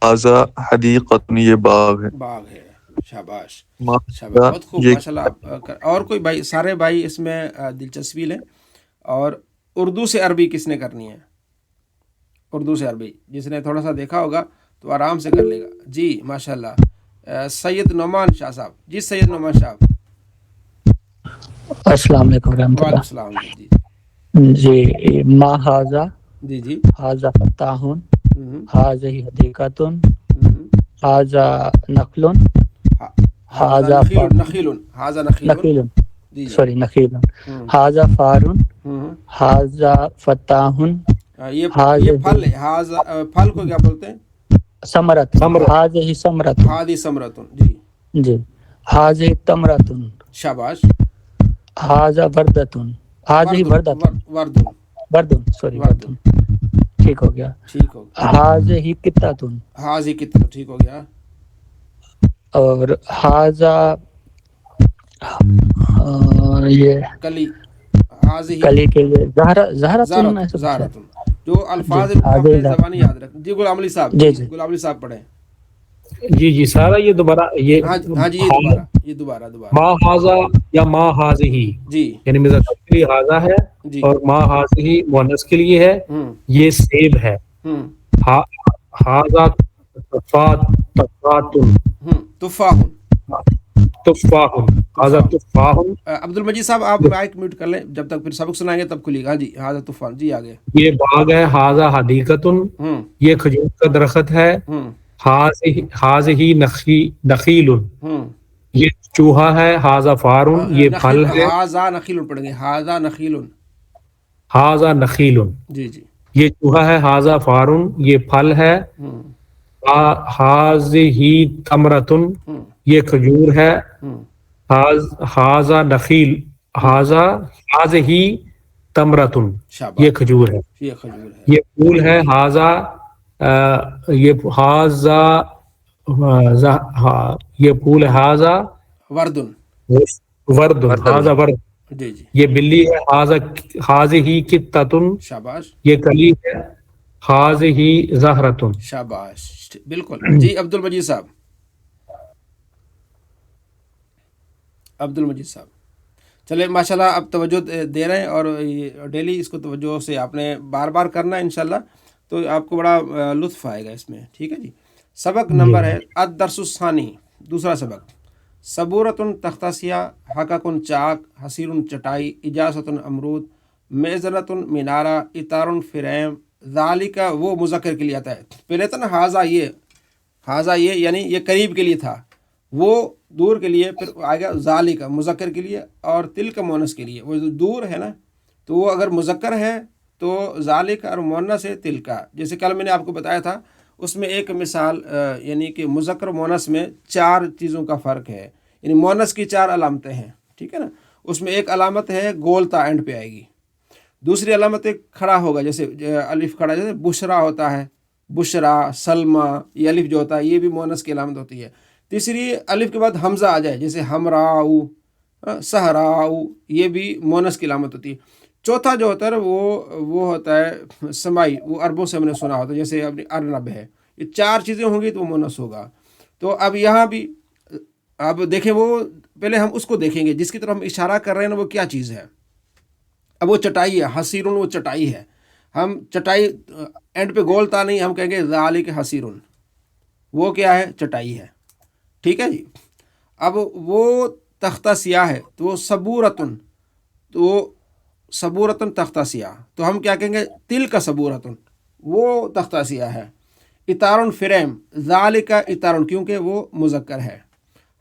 Speaker 2: حاضا حدیقتن، یہ باغ ہے.
Speaker 1: باغ ہے. شاباش
Speaker 2: ما
Speaker 1: شاباش
Speaker 2: حاضا
Speaker 1: بہت خوب
Speaker 2: یہ
Speaker 1: ماشاء اللہ. اور کوئی بھائی، سارے بھائی اس میں دلچسپی لیں. اور اردو سے عربی کس نے کرنی ہے؟ اردو سے عربی جس نے تھوڑا سا دیکھا ہوگا تو آرام سے کر لے گا. جی ماشاء اللہ. سید نعمان شاہ صاحب. جی سید نعمان صاحب.
Speaker 7: السلام علیکم ورحمۃ
Speaker 1: وعلیکم
Speaker 7: اللہ.
Speaker 1: السلام. جی
Speaker 7: جی ما حاضا
Speaker 1: جی جی
Speaker 7: حاضا فتاحن
Speaker 1: ہم،
Speaker 7: حاضہ حدیقتن
Speaker 1: ہم.
Speaker 7: حاضا نخلن
Speaker 1: حاضا
Speaker 7: حاضا
Speaker 1: نخیل، نخیل، حاضا نخیل.
Speaker 7: نخیل
Speaker 1: جی جی.
Speaker 7: سوری نخیل
Speaker 1: ہم،
Speaker 7: حاضا فارن
Speaker 1: ہم.
Speaker 7: حاضا فتاحن
Speaker 1: یہ
Speaker 7: حاضہ
Speaker 1: پھل ہے. حاضا پھل کو کیا بولتے ہیں؟
Speaker 7: ثمرتن
Speaker 4: ثمرۃ.
Speaker 7: حاضہ ثمرتن.
Speaker 1: ہادی ثمرتن. جی
Speaker 7: جی حاضہ تمرتن
Speaker 1: شاباش.
Speaker 7: حاضہ وردتن حاضہ
Speaker 1: وردن،
Speaker 7: وردتن
Speaker 1: وردن،
Speaker 7: وردن سوری
Speaker 1: وردن.
Speaker 7: وردن ٹھیک ہو گیا.
Speaker 1: ٹھیک ہو گیا.
Speaker 7: حاضہ قطتن
Speaker 1: حاضی کتنا ٹھیک ہو گیا.
Speaker 7: اور حاضہ یہ
Speaker 1: کلی، حاضی
Speaker 7: کلی کے لیے زہرتن ایسا کچھ ہے.
Speaker 1: زہرتن. جو
Speaker 7: جی
Speaker 1: الفاظ آپ
Speaker 7: حاضہ
Speaker 1: نے
Speaker 7: زہرتن.
Speaker 1: زبانی یاد رکھ. جی غلام علی صاحب.
Speaker 7: جی
Speaker 1: جی
Speaker 7: جی
Speaker 1: غلام علی صاحب پڑھیں.
Speaker 4: جی جی سارا یہ دوبارہ یہ
Speaker 1: ہاں ہاں جی یہ دوبارہ
Speaker 4: ما حاضا یا ما حاضی،
Speaker 1: جی
Speaker 4: یعنی مذکر کے لیے حاضا ہے
Speaker 1: جی.
Speaker 4: اور ما حاضی مؤنث کے لیے ہے.
Speaker 1: ہم
Speaker 4: یہ سیب ہے.
Speaker 1: ہم
Speaker 4: حاضا تفاتن
Speaker 1: تفاح.
Speaker 4: تفاح حاضا تفاح.
Speaker 1: عبد المجید صاحب آپ مائک میوٹ کر لیں، جب تک پھر سبق سنائیں گے تب کھلے گا. ہاں جی حاضر طوفان. جی آگے.
Speaker 4: یہ باغ ہے. حاضا حدیقتن،
Speaker 1: ہم
Speaker 4: یہ کھجور کا درخت ہے.
Speaker 1: ہم
Speaker 4: حاضی نخیل،
Speaker 1: ہم
Speaker 4: یہ چوہا ہے. حاضا فارن، یہ
Speaker 1: نخیل،
Speaker 4: پھل ہے.
Speaker 1: حاضا نخیل پڑھیں گے. حاضا نخیل.
Speaker 4: حاضا نخیل،
Speaker 1: جی جی.
Speaker 4: یہ چوہا ہے. حاضا فارن، یہ پھل ہے.
Speaker 1: ہم
Speaker 4: حاضی تمرتن،
Speaker 1: ہم
Speaker 4: یہ کھجور ہے.
Speaker 1: ہم
Speaker 4: حاضا نخیل، حاضی تمرتن،
Speaker 1: شاباش.
Speaker 4: یہ کھجور ہے.
Speaker 1: یہ کھجور ہے.
Speaker 4: یہ پھول ہے. یہ حاضا یہ پھول ہے. حاضا
Speaker 1: وردن.
Speaker 4: ورد، حاضا ورد.
Speaker 1: جی جی.
Speaker 4: یہ بلی ہے. حاضی قطتن،
Speaker 1: شاباش
Speaker 4: یہ کلی ہے. حاضی زہرتن.
Speaker 1: شاباش بالکل. جی عبد المجید صاحب. عبد المجید صاحب چلے ماشاءاللہ اب توجہ دے رہے ہیں، اور ڈیلی اس کو توجہ سے آپ نے بار بار کرنا ہے انشاءاللہ، تو آپ کو بڑا لطف آئے گا اس میں. ٹھیک ہے جی. سبق نمبر ہے الدرس الثانی، دوسرا سبق. صبورتن تختہ سیاہ، حقاکن چاک، حسیرن چٹائی، اجازتن امرود، میزنتن مینارہ، اتارن فریم. ذالکہ وہ مذکر کے لیے آتا ہے. پہلے تھا نا حاضہ یہ یعنی یہ قریب کے لیے تھا، وہ دور کے لیے. پھر آ گیا ذالکہ مذکر کے لیے، اور تلک مؤنث کے لیے. وہ جو دور ہے نا، تو وہ اگر مذکر ہے تو ذالکہ، اور مؤنث ہے تلکا. جیسے کل میں نے آپ کو بتایا تھا، اس میں ایک مثال یعنی کہ مذکر مؤنث میں 4 چیزوں کا فرق ہے. یعنی مؤنث کی 4 علامتیں ہیں. ٹھیک ہے نا. اس میں ایک علامت ہے گولتا، اینڈ پہ آئے گی. دوسری علامت ایک کھڑا ہوگا، جیسے الف کھڑا، جیسے بشرا ہوتا ہے، بشرا، سلمہ. یہ الف جو ہوتا ہے یہ بھی مؤنث کی علامت ہوتی ہے. تیسری الف کے بعد حمزہ آ جائے، جیسے ہمراؤ، صحراؤ، یہ بھی مؤنث کی علامت ہوتی ہے. چوتھا جو ہوتا ہے وہ ہوتا ہے سمائی. وہ عربوں سے ہم نے سنا ہوتا ہے، جیسے اپنی ارنب ہے. یہ 4 چیزیں ہوں گی تو وہ مؤنث ہوگا. تو اب یہاں بھی اب دیکھیں، وہ پہلے ہم اس کو دیکھیں گے جس کی طرف ہم اشارہ کر رہے ہیں نا، وہ کیا چیز ہے. اب وہ چٹائی ہے. حسیرن وہ چٹائی ہے. ہم چٹائی اینڈ پہ گولتا نہیں، ہم کہیں گے ذالک حسیرن. وہ کیا ہے؟ چٹائی ہے. ٹھیک ہے جی. اب وہ تختہ سیاہ ہے تو وہ صبورتن، تو صبورتن تختہ سیاہ، تو ہم کیا کہیں گے؟ تل کا صبورتن، وہ تختہ سیاہ ہے. اتارن فریم، ذالک اتارن، کیونکہ وہ مذکر ہے.